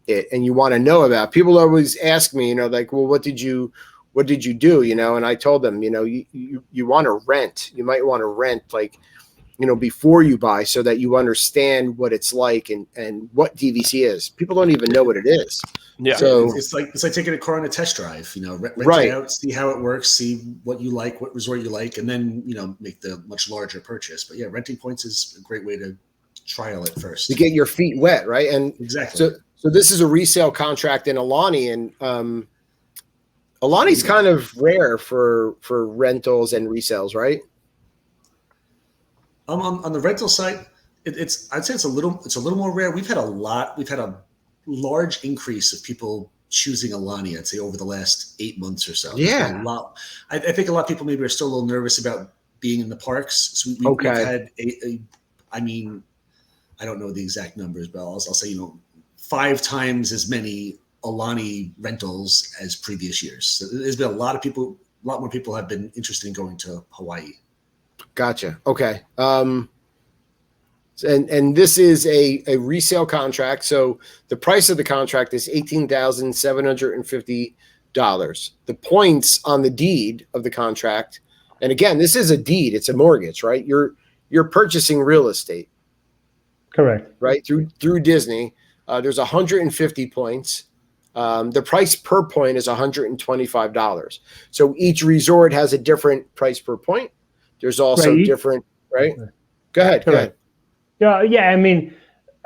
it and you want to know about. People always ask me, like, well, what did you what did you do? You know, and I told them, you know, you want to rent. You might want to rent, like, you know, before you buy, so that you understand what it's like and what DVC is. People don't even know what it is. Yeah. So it's like taking a car on a test drive, you know, rent it out, see how it works, see what you like, what resort you like, and then, you know, make the much larger purchase. But yeah, renting points is a great way to trial it first. To get your feet wet, right? And exactly. So this is a resale contract in Alani, and Alani's kind of rare for rentals and resales, right? On the rental side, I'd say it's a little more rare. We've had a large increase of people choosing Alani, I'd say, over the last 8 months or so. Yeah. A lot. I think a lot of people maybe are still a little nervous about being in the parks. So we've had I mean, I don't know the exact numbers, but I'll say, you know, 5 times as many Alani rentals as previous years. So there's been a lot more people have been interested in going to Hawaii. Gotcha. Okay. And this is a resale contract. So the price of the contract is $18,750. The points on the deed of the contract, and again, this is a deed, it's a mortgage, right? You're purchasing real estate. Correct. Right? Through Disney. There's 150 points. The price per point is $125. So each resort has a different price per point. There's also different, right? Go ahead. Yeah. I mean,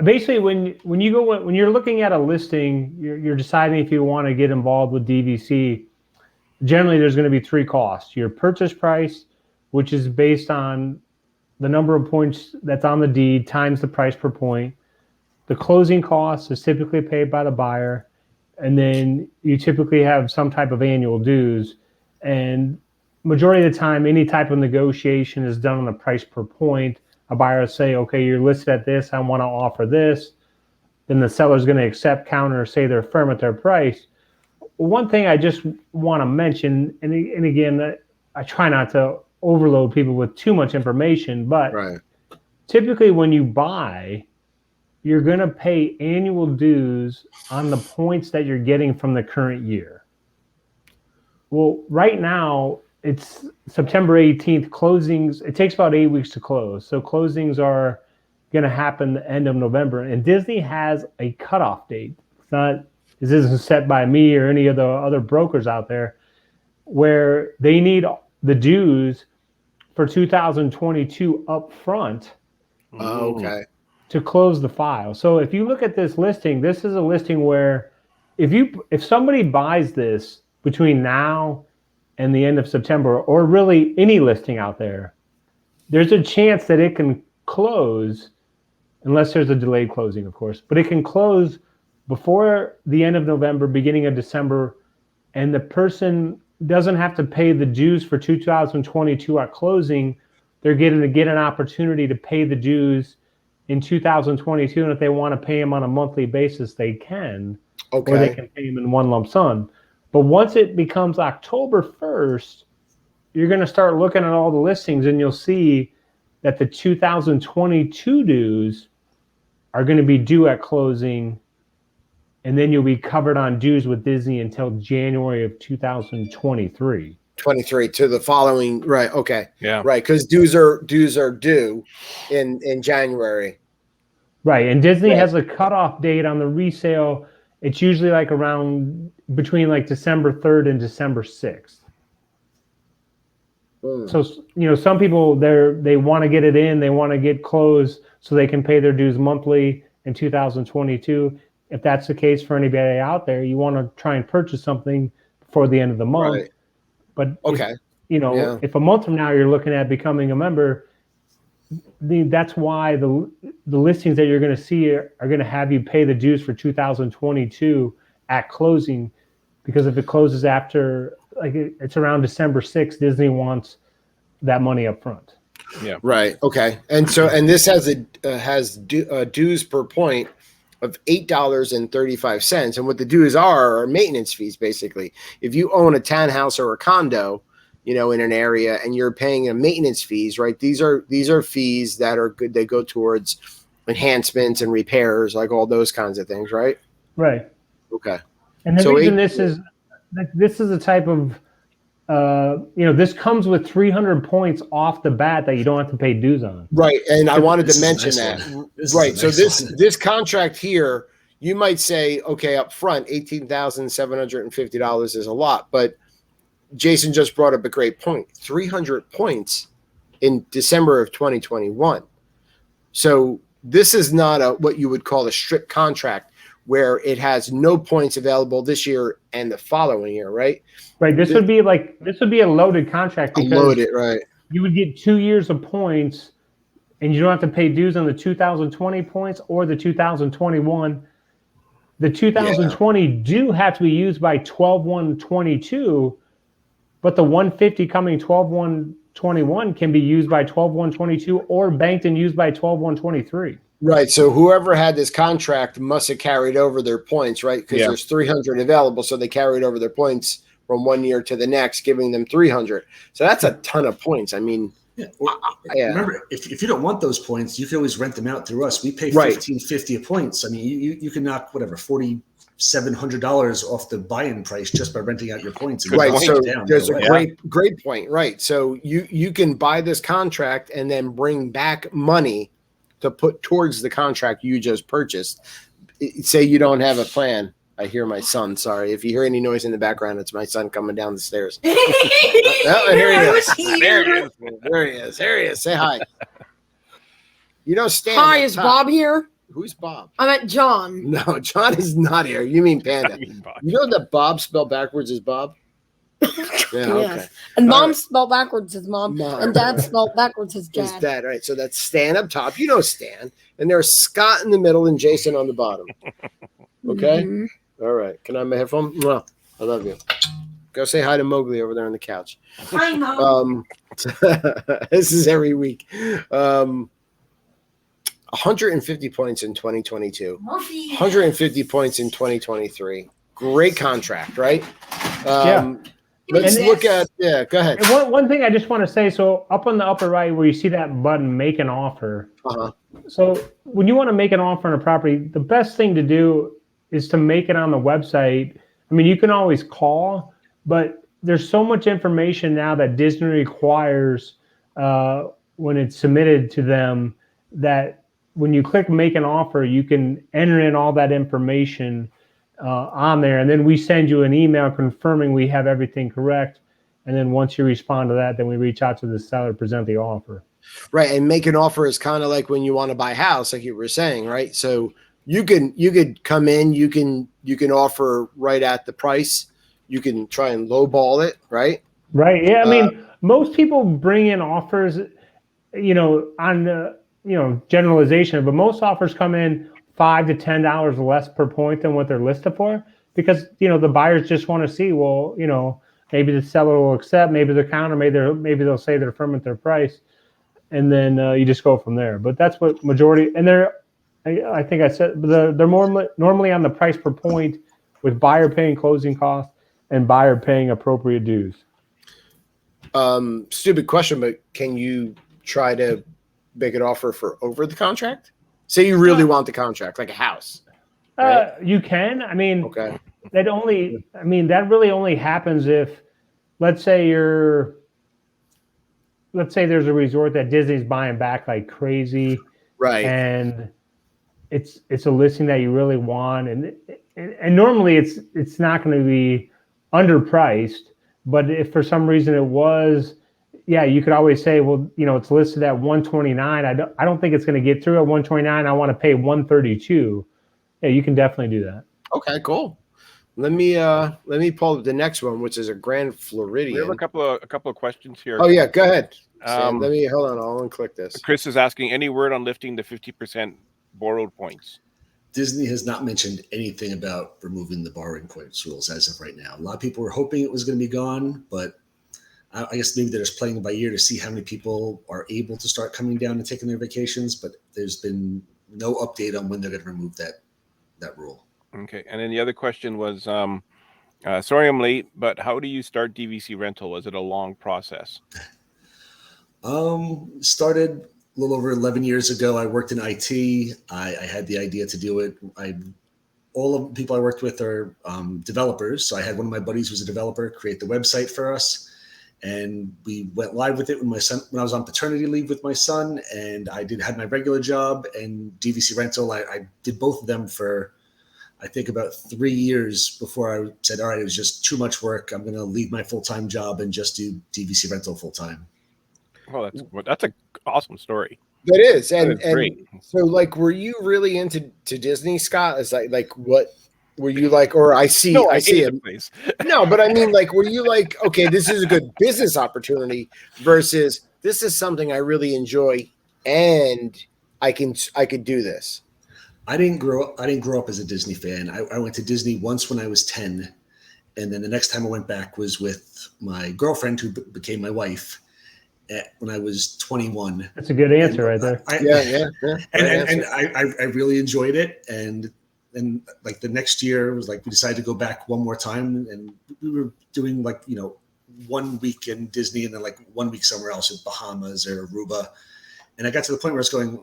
basically, when you're looking at a listing, you're deciding if you want to get involved with DVC. Generally, there's going to be 3 costs: your purchase price, which is based on the number of points that's on the deed times the price per point. The closing cost is typically paid by the buyer, and then you typically have some type of annual dues. And majority of the time, any type of negotiation is done on the price per point. A buyer will say, okay, you're listed at this, I want to offer this. Then the seller's going to accept, counter, say they're firm at their price. One thing I just want to mention, and again, I try not to overload people with too much information, but typically when you buy, you're going to pay annual dues on the points that you're getting from the current year. Well, right now, it's September 18th. Closings, it takes about 8 weeks to close. So closings are going to happen the end of November. And Disney has a cutoff date. This isn't set by me or any of the other brokers out there, where they need the dues for 2022 up front. Okay. To close the file. So if you look at this listing, this is a listing where if somebody buys this between now and the end of September, or really any listing out there, there's a chance that it can close, unless there's a delayed closing, of course, but it can close before the end of November, beginning of December, and the person doesn't have to pay the dues for 2022 at closing. They're getting to get an opportunity to pay the dues in 2022, and if they want to pay them on a monthly basis, they can, or they can pay them in one lump sum. But once it becomes October 1st, you're going to start looking at all the listings, and you'll see that the 2022 dues are going to be due at closing, and then you'll be covered on dues with Disney until January of 2023. 23 to the following, right? Okay, yeah, right, because dues are due in January, right? And Disney has a cutoff date on the resale. It's usually like around between like December 3rd and December 6th. So, you know, some people they want to get it in, they want to get closed so they can pay their dues monthly in 2022. If that's the case for anybody out there, you want to try and purchase something before the end of the month. Right. But if a month from now you're looking at becoming a member, that's why the listings that you're going to see are going to have you pay the dues for 2022 at closing, because if it closes after, like, it's around December 6th, Disney wants that money up front. Yeah. Right. Okay. And this has dues per point of $8.35. And what the dues are maintenance fees, basically. If you own a townhouse or a condo, you know, in an area, and you're paying a maintenance fees, right? These are fees that are good. They go towards enhancements and repairs, like all those kinds of things, right? Right. Okay. And the reason this is a type of this comes with 300 points off the bat that you don't have to pay dues on. Right, and I wanted to mention that. Right, so this contract here, you might say, okay, up front, $18,750 is a lot, but Jason just brought up a great point. 300 points in December of 2021. So this is not what you would call a strict contract where it has no points available this year and the following year, right? Right. This would be a loaded contract because loaded, right? You would get 2 years of points, and you don't have to pay dues on the 2020 points or the 2021. The 2020 do have to be used by 12/1/22, but the 150 coming 12/1/21 can be used by 12/1/22 or banked and used by 12/1/23. Right. So whoever had this contract must have carried over their points, right? Because there's 300 available. So they carried over their points from 1 year to the next, giving them 300. So that's a ton of points. I mean, remember, if you don't want those points, you can always rent them out through us. We pay $15.50 a points. I mean, you can knock whatever $4,700 off the buy-in price just by renting out your points. Right. So there's a great point. Right. So you can buy this contract and then bring back money to put towards the contract you just purchased. Say you don't have a plan. I hear my son. Sorry. If you hear any noise in the background, it's my son coming down the stairs. Here he is. Say hi. You know, Stan. Hi, is Bob here? Who's Bob? I meant John. No, John is not here. You mean Panda. You know that Bob spelled backwards is Bob? Yeah, okay. And Mom spelled backwards is Mom. And Dad spelled backwards is Dad. His dad, right. So that's Stan up top. You know Stan. And there's Scott in the middle and Jason on the bottom. Okay? Mm-hmm. All right. Can I have my headphone? No. I love you. Go say hi to Mowgli over there on the couch. Hi, Mom. This is every week. 150 points in 2022. 150 points in 2023. Great contract, right? Let's look at, go ahead. One thing I just want to say, so up on the upper right where you see that button, make an offer. So when you want to make an offer on a property, the best thing to do is to make it on the website. I mean, you can always call, but there's so much information now that Disney requires when it's submitted to them that when you click make an offer, you can enter in all that information on there, and then we send you an email confirming we have everything correct. And then once you respond to that, then we reach out to the seller, present the offer. Right, and make an offer is kind of like when you want to buy a house, like you were saying, right? So you could come in, you can offer right at the price. You can try and lowball it, right? Right. Yeah. I mean, most people bring in offers, on generalization, but most offers come in $5 to $10 less per point than what they're listed for, because the buyers just want to see, well, maybe the seller will accept, maybe they'll counter, maybe they'll say they're firm at their price, and then you just go from there. But that's what majority, and I think I said they're more normally on the price per point, with buyer paying closing costs and buyer paying appropriate dues. Stupid question, but can you try to make an offer for over the contract? Say you really want the contract, like a house. Right? You can. I mean, okay. That really only happens if, let's say there's a resort that Disney's buying back like crazy, right? And it's a listing that you really want, and normally it's not going to be underpriced, but if for some reason it was. Yeah, you could always say, well, it's listed at 129. I don't think it's going to get through at 129. I want to pay 132. Yeah, you can definitely do that. Okay, cool. Let me pull up the next one, which is a Grand Floridian. We have a couple of questions here. Oh yeah, go ahead. Hold on. I'll unclick this. Chris is asking, any word on lifting the 50% borrowed points? Disney has not mentioned anything about removing the borrowing points rules as of right now. A lot of people were hoping it was going to be gone, but I guess maybe they're just playing by ear to see how many people are able to start coming down and taking their vacations, but there's been no update on when they're going to remove that rule. Okay. And then the other question was, sorry I'm late, but how do you start DVC rental? Was it a long process? Started a little over 11 years ago. I worked in IT. I had the idea to do it. All of the people I worked with are developers. So I had one of my buddies who was a developer create the website for us. And we went live with it when my son, when I was on paternity leave with my son, and I had my regular job and DVC rental. I did both of them for, I think, about 3 years before I said, all right, it was just too much work. I'm going to leave my full-time job and just do DVC rental full-time. Well, that's an awesome story. That is. And great. So like, were you really into Disney, Scott? Is like what were you like, or I see it. No, but I mean, like, were you like, okay, this is a good business opportunity versus this is something I really enjoy and I could do this. I didn't grow up as a Disney fan. I went to Disney once when I was 10. And then the next time I went back was with my girlfriend, who became my wife, when I was 21. That's a good answer right there. And I really enjoyed it. And like the next year was like, we decided to go back one more time, and we were doing like, 1 week in Disney and then like 1 week somewhere else in Bahamas or Aruba. And I got to the point where I was going,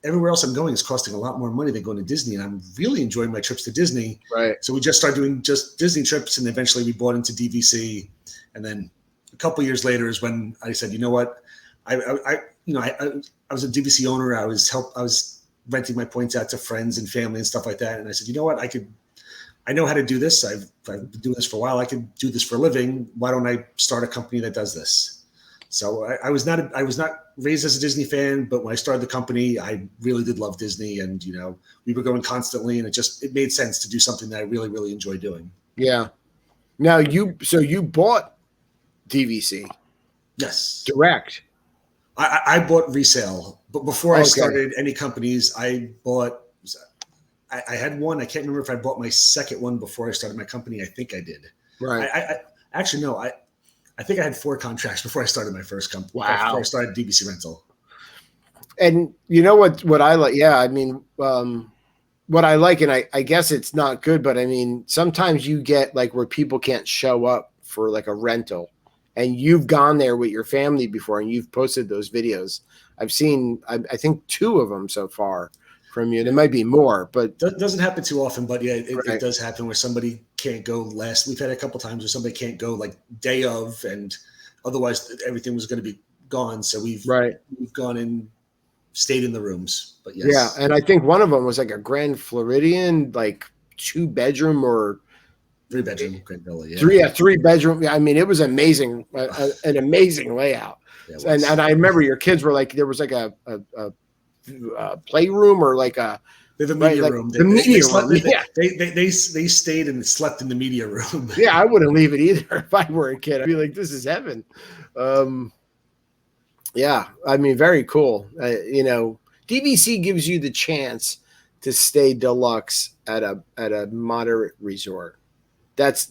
everywhere else I'm going is costing a lot more money than going to Disney. And I'm really enjoying my trips to Disney. Right. So we just started doing just Disney trips, and eventually we bought into DVC. And then a couple of years later is when I said, you know what, I was a DVC owner. I was renting my points out to friends and family and stuff like that. And I said, you know what, I know how to do this. I've been doing this for a while. I can do this for a living. Why don't I start a company that does this? So I was not raised as a Disney fan, but when I started the company, I really did love Disney, and we were going constantly, and it made sense to do something that I really, really enjoy doing. Yeah. Now you bought DVC. Yes. Direct. I bought Resale, but before I started any companies, I had one. I can't remember if I bought my second one before I started my company. I think I did. Right. Actually, no. I think I had 4 contracts before I started my first company. Wow. Before I started DVC rental. And you know what I like? Yeah. I mean, what I like, and I guess it's not good, but I mean, sometimes you get like where people can't show up for like a rental, and you've gone there with your family before and you've posted those videos. I've seen, I think 2 of them so far from you. There might be more, but it doesn't happen too often, but yeah, it does happen where somebody can't go last. We've had a couple times where somebody can't go like day of, and otherwise everything was going to be gone. So we've gone and stayed in the rooms, but yes. Yeah. And I think one of them was like a Grand Floridian, like 2-bedroom or 3-bedroom Grand Villa. Yeah. 3-bedroom. I mean, it was amazing, an amazing layout. Yeah, and I remember your kids were like, there was like a playroom or like a media room. They stayed and slept in the media room. Yeah, I wouldn't leave it either if I were a kid. I'd be like, this is heaven. Yeah, I mean, very cool. DVC gives you the chance to stay deluxe at a moderate resort.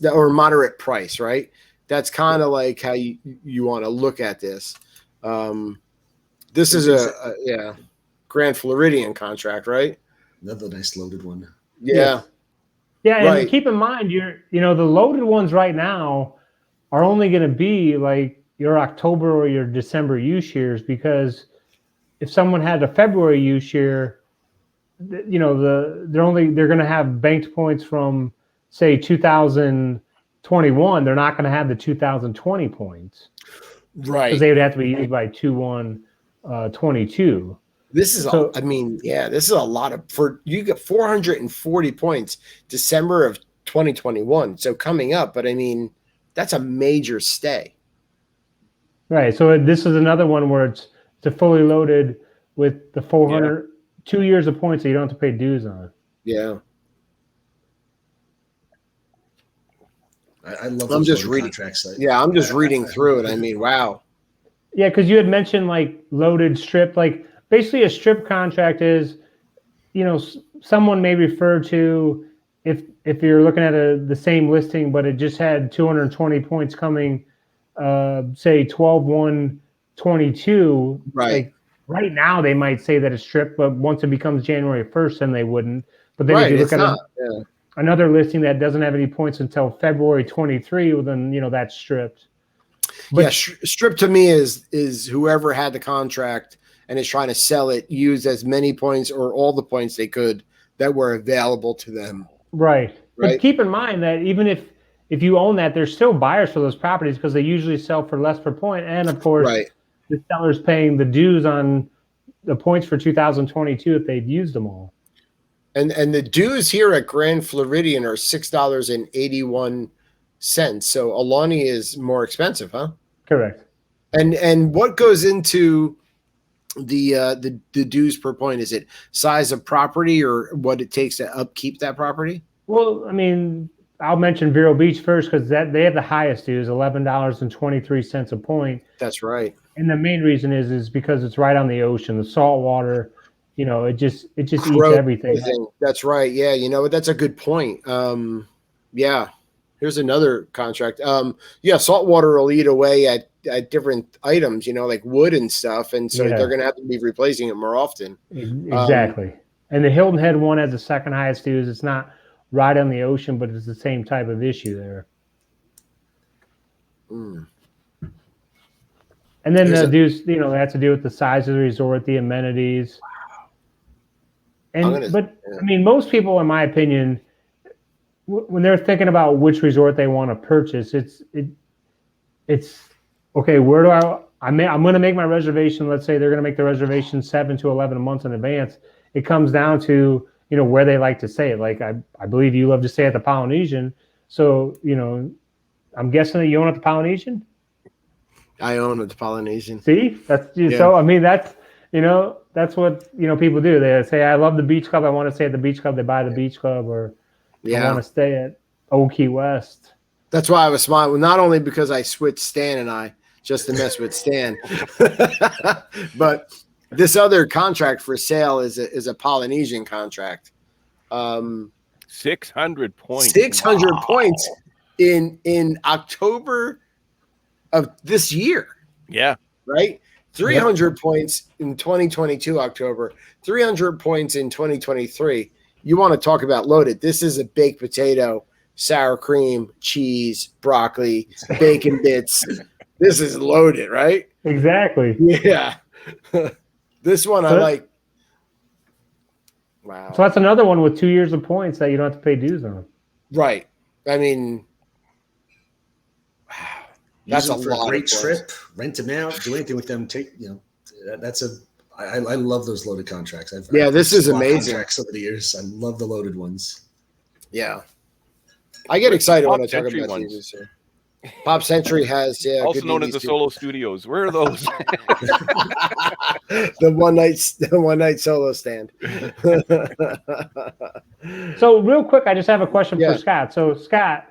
Or moderate price, right? That's kind of like how you want to look at this. This is a Grand Floridian contract, right? Another nice loaded one. Yeah. Yeah, and keep in mind, the loaded ones right now are only going to be like your October or your December use years, because if someone had a February use year, they're going to have banked points from, say, 2021. They're not going to have the 2020 points, right? Because they would have to be used by 2/1/22. This is, this is a lot you get 440 points December of 2021. So coming up, but I mean, that's a major stay. Right. So this is another one where it's a fully loaded with the 2 years of points that you don't have to pay dues on. Yeah. I love. I'm just reading. Yeah, I'm just reading through it. I mean, wow. Yeah, because you had mentioned like loaded strip. Like basically, a strip contract is, someone may refer to if you're looking at the same listing, but it just had 220 points coming, say 12/1/22. Right. Like right now, they might say that it's strip, but once it becomes January 1st, then they wouldn't. But then if you look at another listing that doesn't have any points until February 23, well, then that's stripped. But strip to me is whoever had the contract and is trying to sell it used as many points or all the points they could that were available to them. Right. But keep in mind that even if if you own that, there's still buyers for those properties because they usually sell for less per point. And of course, the seller's paying the dues on the points for 2022 if they've used them all. And the dues here at Grand Floridian are $6.81. So Alani is more expensive, huh? Correct. And what goes into the dues per point? Is it size of property or what it takes to upkeep that property? Well, I mean, I'll mention Vero Beach first because they have the highest dues, $11.23 a point. That's right. And the main reason is because it's right on the ocean, the salt water. It just eats everything. That's right. Yeah, that's a good point. Yeah. Here's another contract. Saltwater will eat away at different items, like wood and stuff, and so they're going to have to be replacing it more often. Exactly. And the Hilton Head one has the second highest dues. It's not right on the ocean, but it's the same type of issue there. And then the dues, has to do with the size of the resort, the amenities. Wow. I mean, most people, in my opinion, when they're thinking about which resort they want to purchase, it's okay. Where do I'm going to make my reservation. Let's say they're going to make the reservation 7 to 11 months in advance. It comes down to where they like to stay. Like I believe you love to stay at the Polynesian, so I'm guessing that you own at the Polynesian. I own at the Polynesian. See, so I mean that's what people do. They say I love the beach club. I want to stay at the beach club. They buy the beach club or. I want to stay at Old Key West. That's why I was smiling. Well, not only because I switched Stan and I just to mess with Stan, but this other contract for sale is a Polynesian contract. 600 points. 600 points in October of this year. Yeah. Right? 300 points in 2022 October, 300 points in 2023. You want to talk about loaded. This is a baked potato, sour cream, cheese, broccoli, bacon bits. This is loaded, right? Exactly. Yeah. This one I like. Wow. So that's another one with 2 years of points that you don't have to pay dues on. Right. I mean, wow. That's a great trip. Rent them out. Do anything with them. I love those loaded contracts. This is amazing. Contracts over the years. I love the loaded ones. Yeah, I get excited when I talk about ones. Pop Century has also known as the Solo Studios. Where are those? the one night solo stand. So real quick, I just have a question for Scott. So Scott,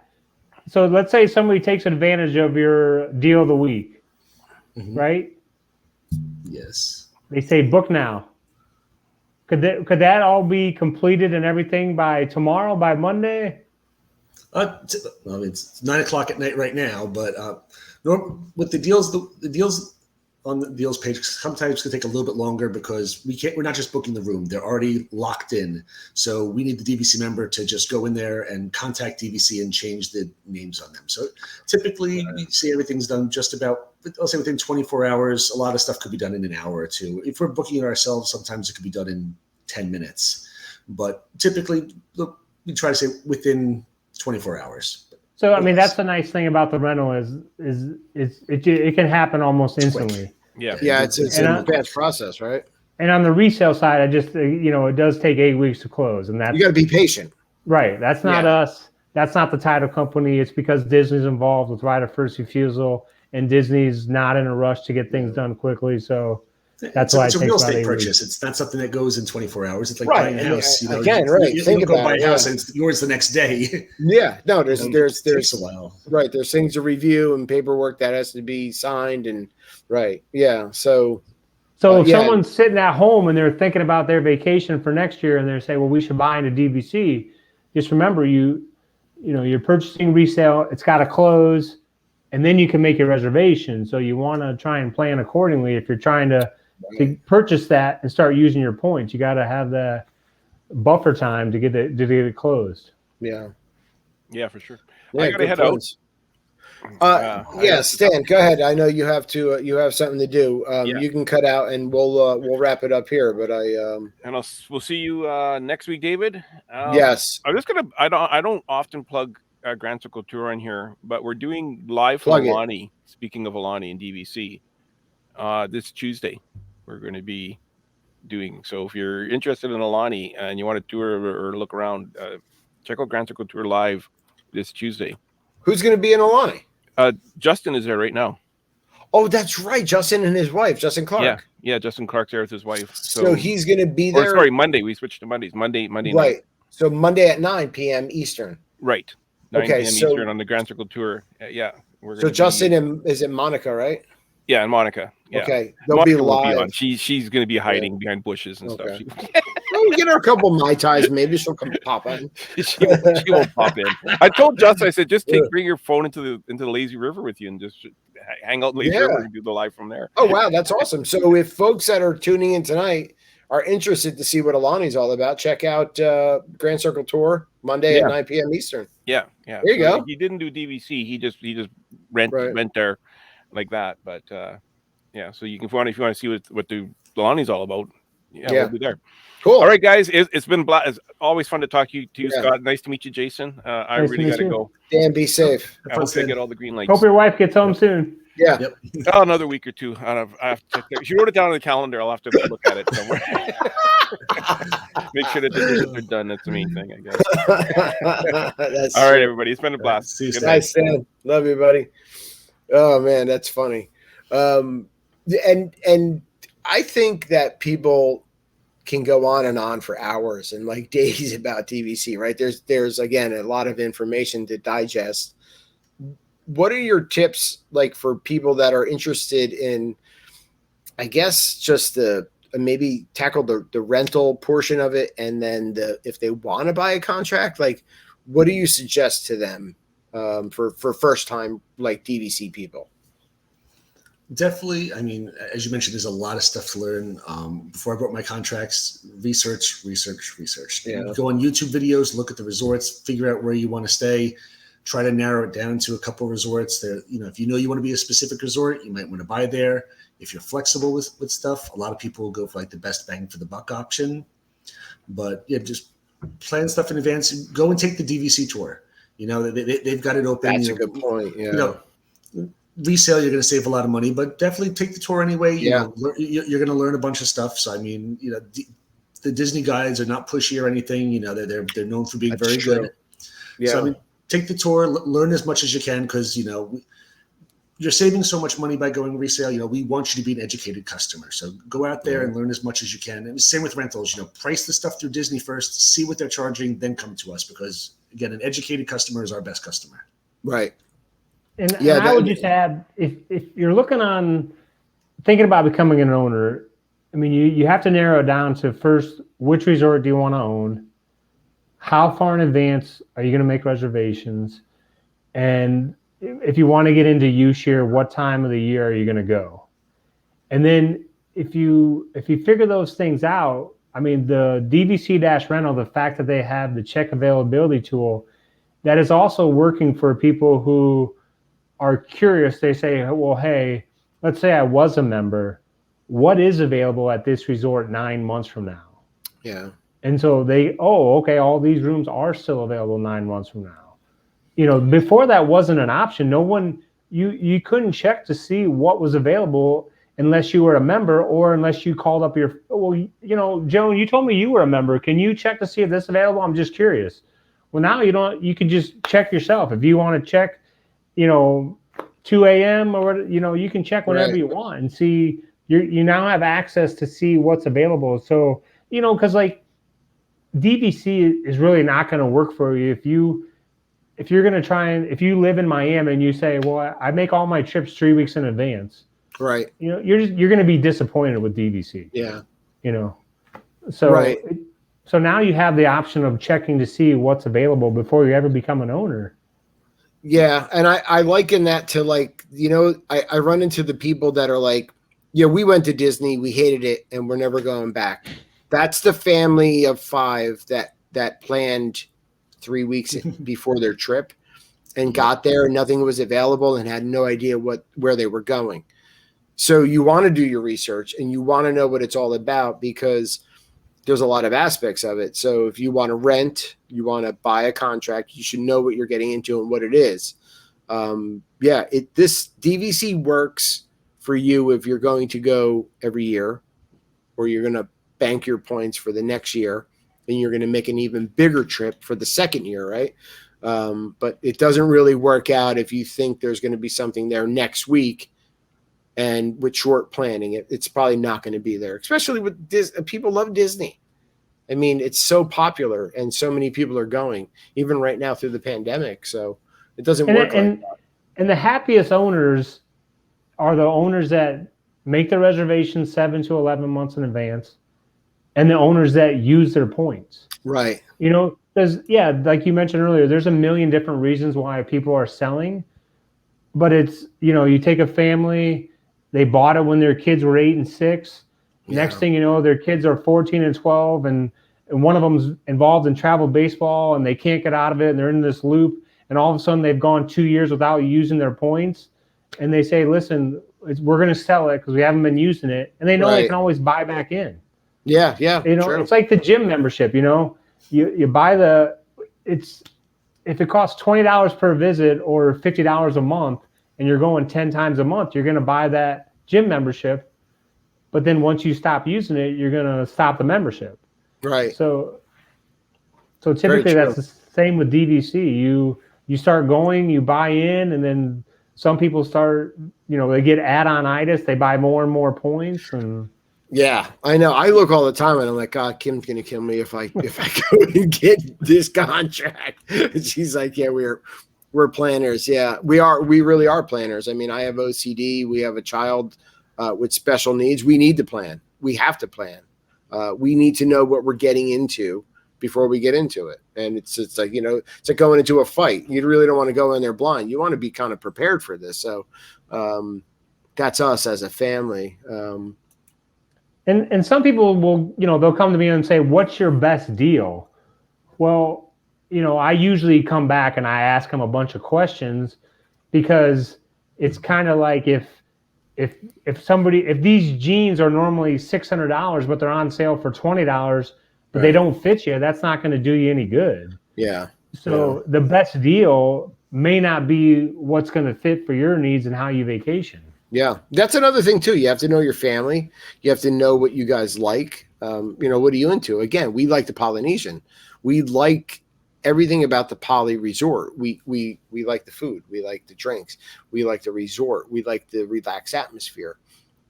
let's say somebody takes advantage of your deal of the week, right? Yes. They say book now. Could that all be completed and everything by tomorrow, by Monday? It's 9:00 at night right now, but with the deals, the deals on the deals page sometimes can take a little bit longer because we're not just booking the room; they're already locked in. So we need the DVC member to just go in there and contact DVC and change the names on them. So typically, we see everything's done just about. I'll say within 24 hours. A lot of stuff could be done in an hour or two. If we're booking it ourselves, sometimes it could be done in 10 minutes. But typically, we try to say within 24 hours. So I mean, that's the nice thing about the rental is it can happen almost instantly. Yeah, it's a fast process, right? And on the resale side, I just it does take 8 weeks to close, and that's you got to be patient. Right. That's not us. That's not the title company. It's because Disney's involved with right of first refusal, and Disney's not in a rush to get things done quickly. So that's why it's a real estate purchase. It's not something that goes in 24 hours. It's like buying a house. You think about buy a house and it's yours the next day. Yeah. No, there's takes a while. Right. There's things to review and paperwork that has to be signed and right. Yeah. So if someone's sitting at home and they're thinking about their vacation for next year and they're saying, well, we should buy into DVC, just remember you're purchasing resale. It's got to close. And then you can make your reservation. So you want to try and plan accordingly. If you're trying to purchase that and start using your points, you got to have the buffer time to get it closed. Yeah. Yeah, for sure. Yeah, I got to head out. Stan, go ahead. I know you have to. You have something to do. You can cut out, and we'll wrap it up here. But we'll see you next week, David. Yes. I'm just gonna. I don't often plug Grand Circle Tour on here, but we're doing live from Plug it. Alani. Speaking of Alani and DVC, this Tuesday we're going to be doing. So if you're interested in Alani and you want to tour or look around, check out Grand Circle Tour live this Tuesday. Who's going to be in Alani? Justin is there right now. Oh, that's right. Justin and his wife, Justin Clark. Yeah, Justin Clark's there with his wife. So he's going to be there. Or sorry, Monday. We switched to Mondays. Monday Right. night. So Monday at 9 p.m. Eastern. Right. 9 Okay, p.m. so- Eastern on the Grand Circle Tour. Yeah. We're So gonna Justin and is it Monica, right? Yeah, and Monica. Yeah. Okay, they'll Monica be will live. on. She's going to be hiding behind bushes and stuff. We'll get her a couple Mai Tais. Maybe she'll come pop in. She won't pop in. I told Justin, I said, just bring your phone into the lazy river with you and just hang out in lazy river and do the live from there. Oh wow, that's awesome. So if folks that are tuning in tonight are interested to see what Alani's all about, check out Grand Circle Tour Monday at 9 p.m. Eastern. Yeah. There you go. He didn't do DVC. He just went there like that. But yeah, so you can if you want to see what the Alani's all about, we'll be there. Cool. All right, guys, it's been it's always fun to talk to you, Scott. Nice to meet you, Jason. I really got to go. Dan, be safe. I hope I get all the green lights. Hope your wife gets home soon. Yeah. Yep. Another week or two. I have to check there. She wrote it down on the calendar. I'll have to look at it somewhere. Make sure that the dishes are done. That's the main thing, I guess. All right, everybody. It's been a blast. See you soon. Nice, Dan. Love you, buddy. Oh man, that's funny. And I think that people can go on for hours and like days about DVC, right? There's again a lot of information to digest. What are your tips like for people that are interested in, I guess, just maybe tackle the rental portion of it, and then if they want to buy a contract, like what do you suggest to them for first time like DVC people? Definitely. I mean, as you mentioned, there's a lot of stuff to learn. Before I bought my contracts, research. Yeah. Go on YouTube videos, look at the resorts, figure out where you want to stay, try to narrow it down to a couple of resorts. There, if you know you want to be a specific resort, you might want to buy there. If you're flexible with stuff, a lot of people will go for like the best bang for the buck option. But yeah, just plan stuff in advance. Go and take the DVC tour. They've got it open. That's a good point. Yeah. Resale, you're going to save a lot of money, but definitely take the tour anyway. Yeah. You're going to learn a bunch of stuff. So, I mean, the Disney guides are not pushy or anything. They're known for being That's very true. good. Yeah. So, I mean, take the tour, learn as much as you can, because, you're saving so much money by going resale. We want you to be an educated customer. So go out there and learn as much as you can. And same with rentals, price the stuff through Disney first, see what they're charging, then come to us, because again, an educated customer is our best customer. Right. And I would just add, if you're thinking about becoming an owner, I mean, you have to narrow it down to first, which resort do you want to own? How far in advance are you going to make reservations? And if you want to get into U-Share, what time of the year are you going to go? And then if you figure those things out, I mean, the DVC-rental, the fact that they have the check availability tool, that is also working for people who are curious. They say, well, hey, let's say I was a member. What is available at this resort 9 months from now? Yeah. And so okay, all these rooms are still available 9 months from now. Before that wasn't an option. No one, you couldn't check to see what was available unless you were a member or unless you called up Joan, you told me you were a member. Can you check to see if this is available? I'm just curious. Well, now you can just check yourself. If you want to check, 2 a.m. or, you can check whenever you want and see, you now have access to see what's available. So, because like DVC is really not going to work for you if you're going to if you live in Miami and you say, well, I make all my trips 3 weeks in advance. Right. You're going to be disappointed with DVC. Yeah. So, right. So now you have the option of checking to see what's available before you ever become an owner. Yeah. And I liken that to like, I run into the people that are like, we went to Disney, we hated it, and we're never going back. That's the family of 5 that planned 3 weeks before their trip and got there and nothing was available and had no idea where they were going. So you want to do your research and you want to know what it's all about, because there's a lot of aspects of it. So if you want to rent, you want to buy a contract, you should know what you're getting into and what it is. This DVC works for you if you're going to go every year, or you're going to bank your points for the next year, and you're going to make an even bigger trip for the second year, right? But it doesn't really work out if you think there's going to be something there next week, and with short planning, it's probably not going to be there, especially with people love Disney. I mean, it's so popular and so many people are going, even right now through the pandemic. So it doesn't work. And the happiest owners are the owners that make the reservation 7 to 11 months in advance, and the owners that use their points. Right. There's, like you mentioned earlier, there's a million different reasons why people are selling, but it's, you take a family, they bought it when their kids were 8 and 6. Yeah. Next thing you know, their kids are 14 and 12, and one of them's involved in travel baseball, and they can't get out of it, and they're in this loop, and all of a sudden they've gone 2 years without using their points, and they say, listen, we're going to sell it because we haven't been using it, and they know they can always buy back in. Yeah, true. It's like the gym membership. You buy if it costs $20 per visit or $50 a month, and you're going 10 times a month, you're going to buy that gym membership. But then once you stop using it, you're going to stop the membership. Right. So typically that's the same with DVC. You start going, you buy in, and then some people start, they get add-on-itis. They buy more and more points. And yeah, I know. I look all the time and I'm like, God, Kim's going to kill me if I go and get this contract. And she's like, yeah, we're planners. Yeah, we really are planners. I mean, I have OCD. We have a child with special needs. We need to plan. We have to plan. We need to know what we're getting into before we get into it. And it's like, it's like going into a fight. You really don't want to go in there blind. You want to be kind of prepared for this. So that's us as a family. And some people will, they'll come to me and say, what's your best deal? Well, I usually come back and I ask them a bunch of questions, because it's kind of like if these jeans are normally $600, but they're on sale for $20, but they don't fit you, that's not going to do you any good. Yeah. So the best deal may not be what's going to fit for your needs and how you vacation. Yeah, that's another thing too. You have to know your family. You have to know what you guys like. What are you into? Again, we like the Polynesian. We like everything about the Poly Resort. We like the food. We like the drinks. We like the resort. We like the relaxed atmosphere.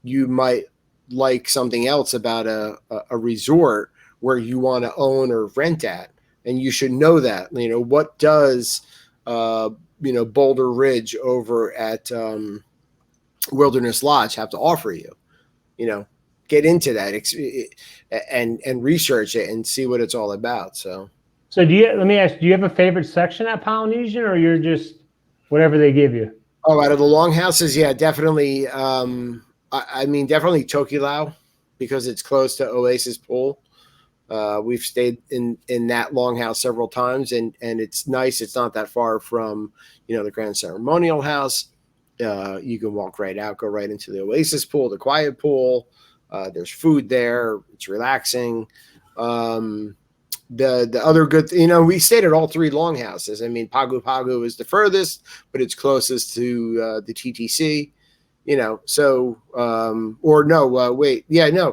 You might like something else about a resort where you want to own or rent at, and you should know that. What does Boulder Ridge over at Wilderness Lodge have to offer you? Get into that and research it and see what it's all about. So let me ask, do you have a favorite section at Polynesian, or you're just whatever they give you? Oh, out of the longhouses, yeah, definitely. Definitely Tokelau, because it's close to Oasis Pool. We've stayed in that longhouse several times, and it's nice. It's not that far from the Grand Ceremonial House. You can walk right out, go right into the Oasis Pool, the quiet pool. There's food there. It's relaxing. The other good, we stayed at all three longhouses. I mean, Pagu Pagu is the furthest, but it's closest to the TTC. Pagu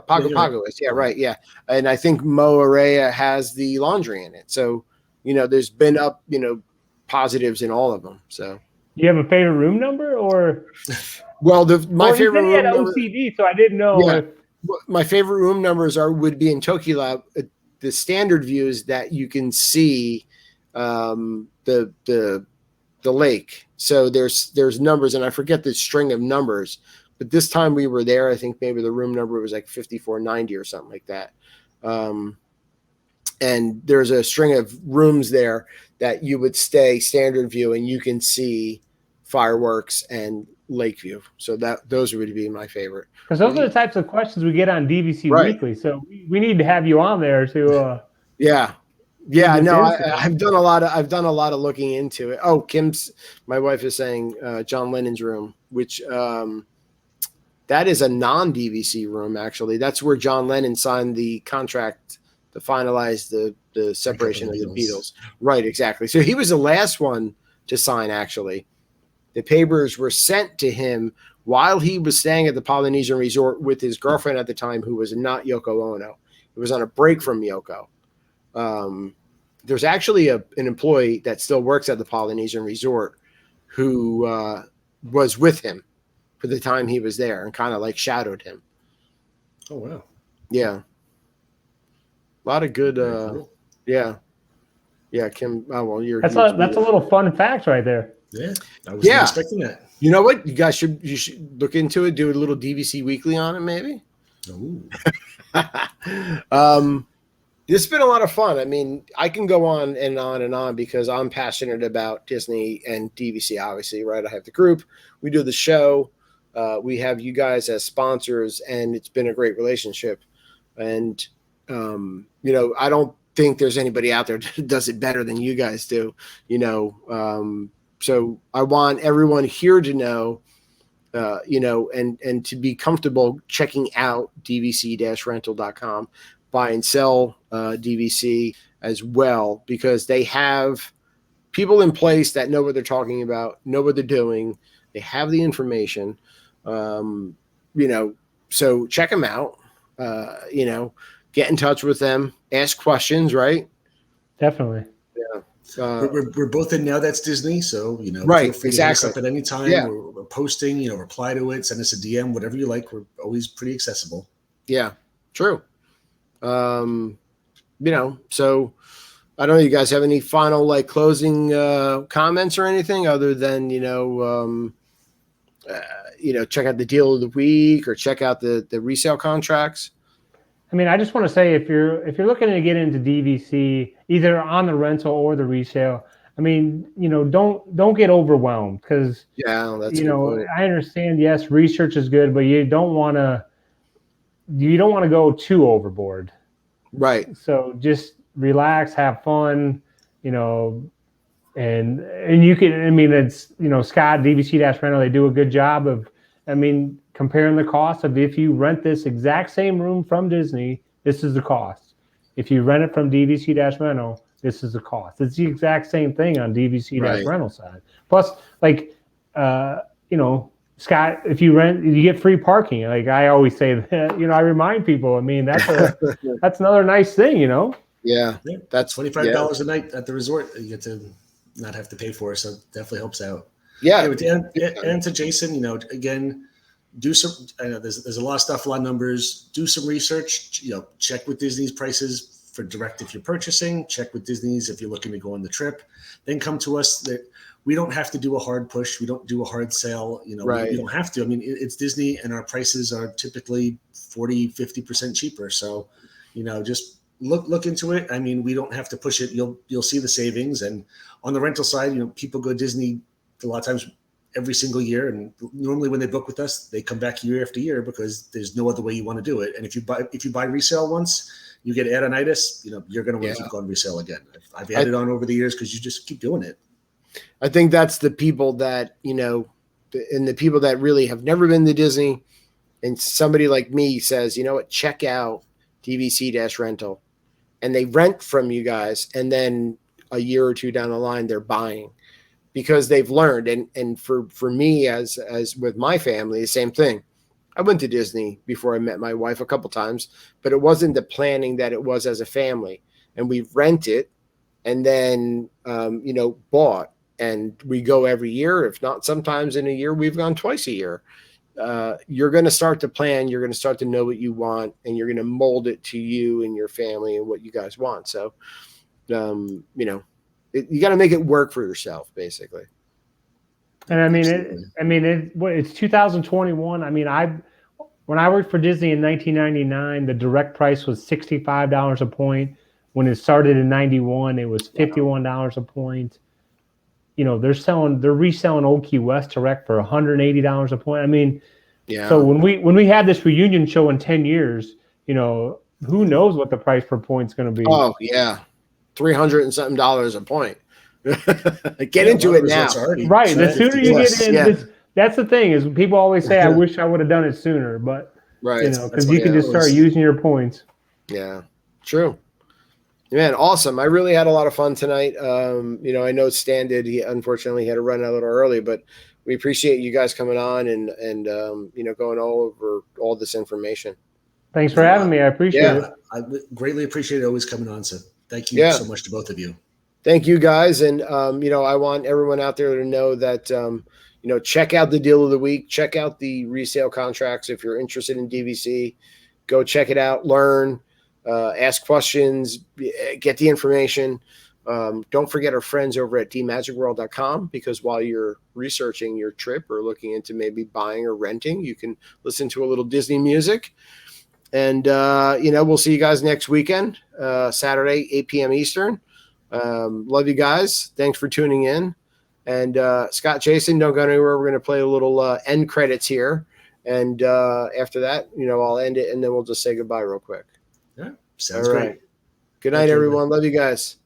Pagu is, right, yeah. And I think Moarea has the laundry in it. So, there's been positives in all of them. So. Do you have a favorite room number, or? Well, my favorite room number. OCD, so I didn't know. Yeah, my favorite room numbers would be in Tokelau. The standard views that you can see the lake. So there's numbers, and I forget the string of numbers. But this time we were there, I think maybe the room number was like 5490 or something like that. And there's a string of rooms there that you would stay standard view, and you can see fireworks and lake view. So those would be my favorite. Because those are the types of questions we get on DVC Weekly. So we need to have you on there to. Yeah. No, I've done a lot of looking into it. Oh, my wife is saying John Lennon's room, which that is a non-DVC room. Actually, that's where John Lennon signed the contract to finalize the separation of the Beatles. Right, exactly. So he was the last one to sign, actually. The papers were sent to him while he was staying at the Polynesian resort with his girlfriend at the time, who was not Yoko Ono. He was on a break from Yoko. There's actually an employee that still works at the Polynesian resort who was with him for the time he was there and kind of like shadowed him. Oh, wow. Yeah. A lot of good, cool. Yeah, Kim. Oh, well, that's a little fun fact right there. Yeah, I was not expecting that. You know what? You guys should look into it. Do a little DVC weekly on it, maybe. Ooh. It's been a lot of fun. I mean, I can go on and on and on because I'm passionate about Disney and DVC. Obviously, right? I have the group. We do the show. We have you guys as sponsors, and it's been a great relationship. And I don't think there's anybody out there that does it better than you guys do. So I want everyone here to know, and to be comfortable checking out dvc-rental.com, buy and sell DVC as well, because they have people in place that know what they're talking about, know what they're doing. They have the information, so check them out, get in touch with them, ask questions, right? Definitely. Yeah. We're both in Now That's Disney, so right, feel free to hit us up at any time. Yeah. We're posting, reply to it, send us a DM, whatever you like. We're always pretty accessible. Yeah, true. So I don't know. You guys have any final closing comments or anything other than check out the deal of the week or check out the resale contracts? I mean, I just want to say if you're looking to get into DVC, either on the rental or the resale, I mean, don't get overwhelmed because that's I understand. Yes, research is good, but you don't want to go too overboard. Right. So just relax, have fun, and you can. I mean, it's Scott DVC-Rental. They do a good job of. I mean, comparing the cost of if you rent this exact same room from Disney, this is the cost. If you rent it from DVC-Rental, this is the cost. It's the exact same thing on DVC-Rental side. Plus, Scott, if you rent, you get free parking. Like I always say that, I remind people, I mean, that's another nice thing, Yeah. That's $25 a night at the resort. You get to not have to pay for it. So it definitely helps out. Yeah. And to Jason, again, do some. I know there's a lot of stuff, a lot of numbers. Do some research. Check with Disney's prices for direct if you're purchasing. Check with Disney's if you're looking to go on the trip. Then come to us. That we don't have to do a hard push. We don't do a hard sell. Right. We don't have to. I mean, it's Disney, and our prices are typically 40-50% cheaper. So, just look into it. I mean, we don't have to push it. You'll see the savings. And on the rental side, people go Disney a lot of times every single year, and normally when they book with us, they come back year after year because there's no other way you want to do it. And if you buy resale once, you get add-on-itis, you're going to want to keep going resale again. I've added on over the years because you just keep doing it. I think that's the people that and the people that really have never been to Disney, and somebody like me says, check out DVC-Rental, and they rent from you guys, and then a year or two down the line they're buying. Because they've learned, and for me as with my family, the same thing. I went to Disney before I met my wife a couple times, but it wasn't the planning that it was as a family. And we rent it, and then bought, and we go every year. If not, sometimes in a year we've gone twice a year. You're going to start to plan. You're going to start to know what you want, and you're going to mold it to you and your family and what you guys want. So, you got to make it work for yourself, basically. And I mean, it's 2021. I mean, when I worked for Disney in 1999, the direct price was $65 a point. When it started in 91, it was $51 a point. They're reselling Old Key West direct for $180 a point. I mean, so when we have this reunion show in 10 years, who knows what the price per point is going to be? Oh yeah. $300 and something a point. Get into it now. Right. The sooner you get in, that's the thing is people always say, I wish I would have done it sooner, but right. Because you can just start using your points. Yeah, true. Man, awesome. I really had a lot of fun tonight. You know, I know Stan did. He unfortunately had to run a little early, but we appreciate you guys coming on and you know, going all over all this information. Thanks for having me. I appreciate it. I greatly appreciate always coming on. So thank you so much to both of you. Thank you guys. And, you know, I want everyone out there to know that, you know, check out the deal of the week, check out the resale contracts. If you're interested in DVC, go check it out, learn, ask questions, get the information. Don't forget our friends over at dmagicworld.com, because while you're researching your trip or looking into maybe buying or renting, you can listen to a little Disney music. And, you know, we'll see you guys next weekend, Saturday, 8 p.m. Eastern. Love you guys. Thanks for tuning in. And Scott, Jason, don't go anywhere. We're going to play a little end credits here. And after that, you know, I'll end it and then we'll just say goodbye real quick. Yeah, sounds great. Good night, everyone. Love you guys.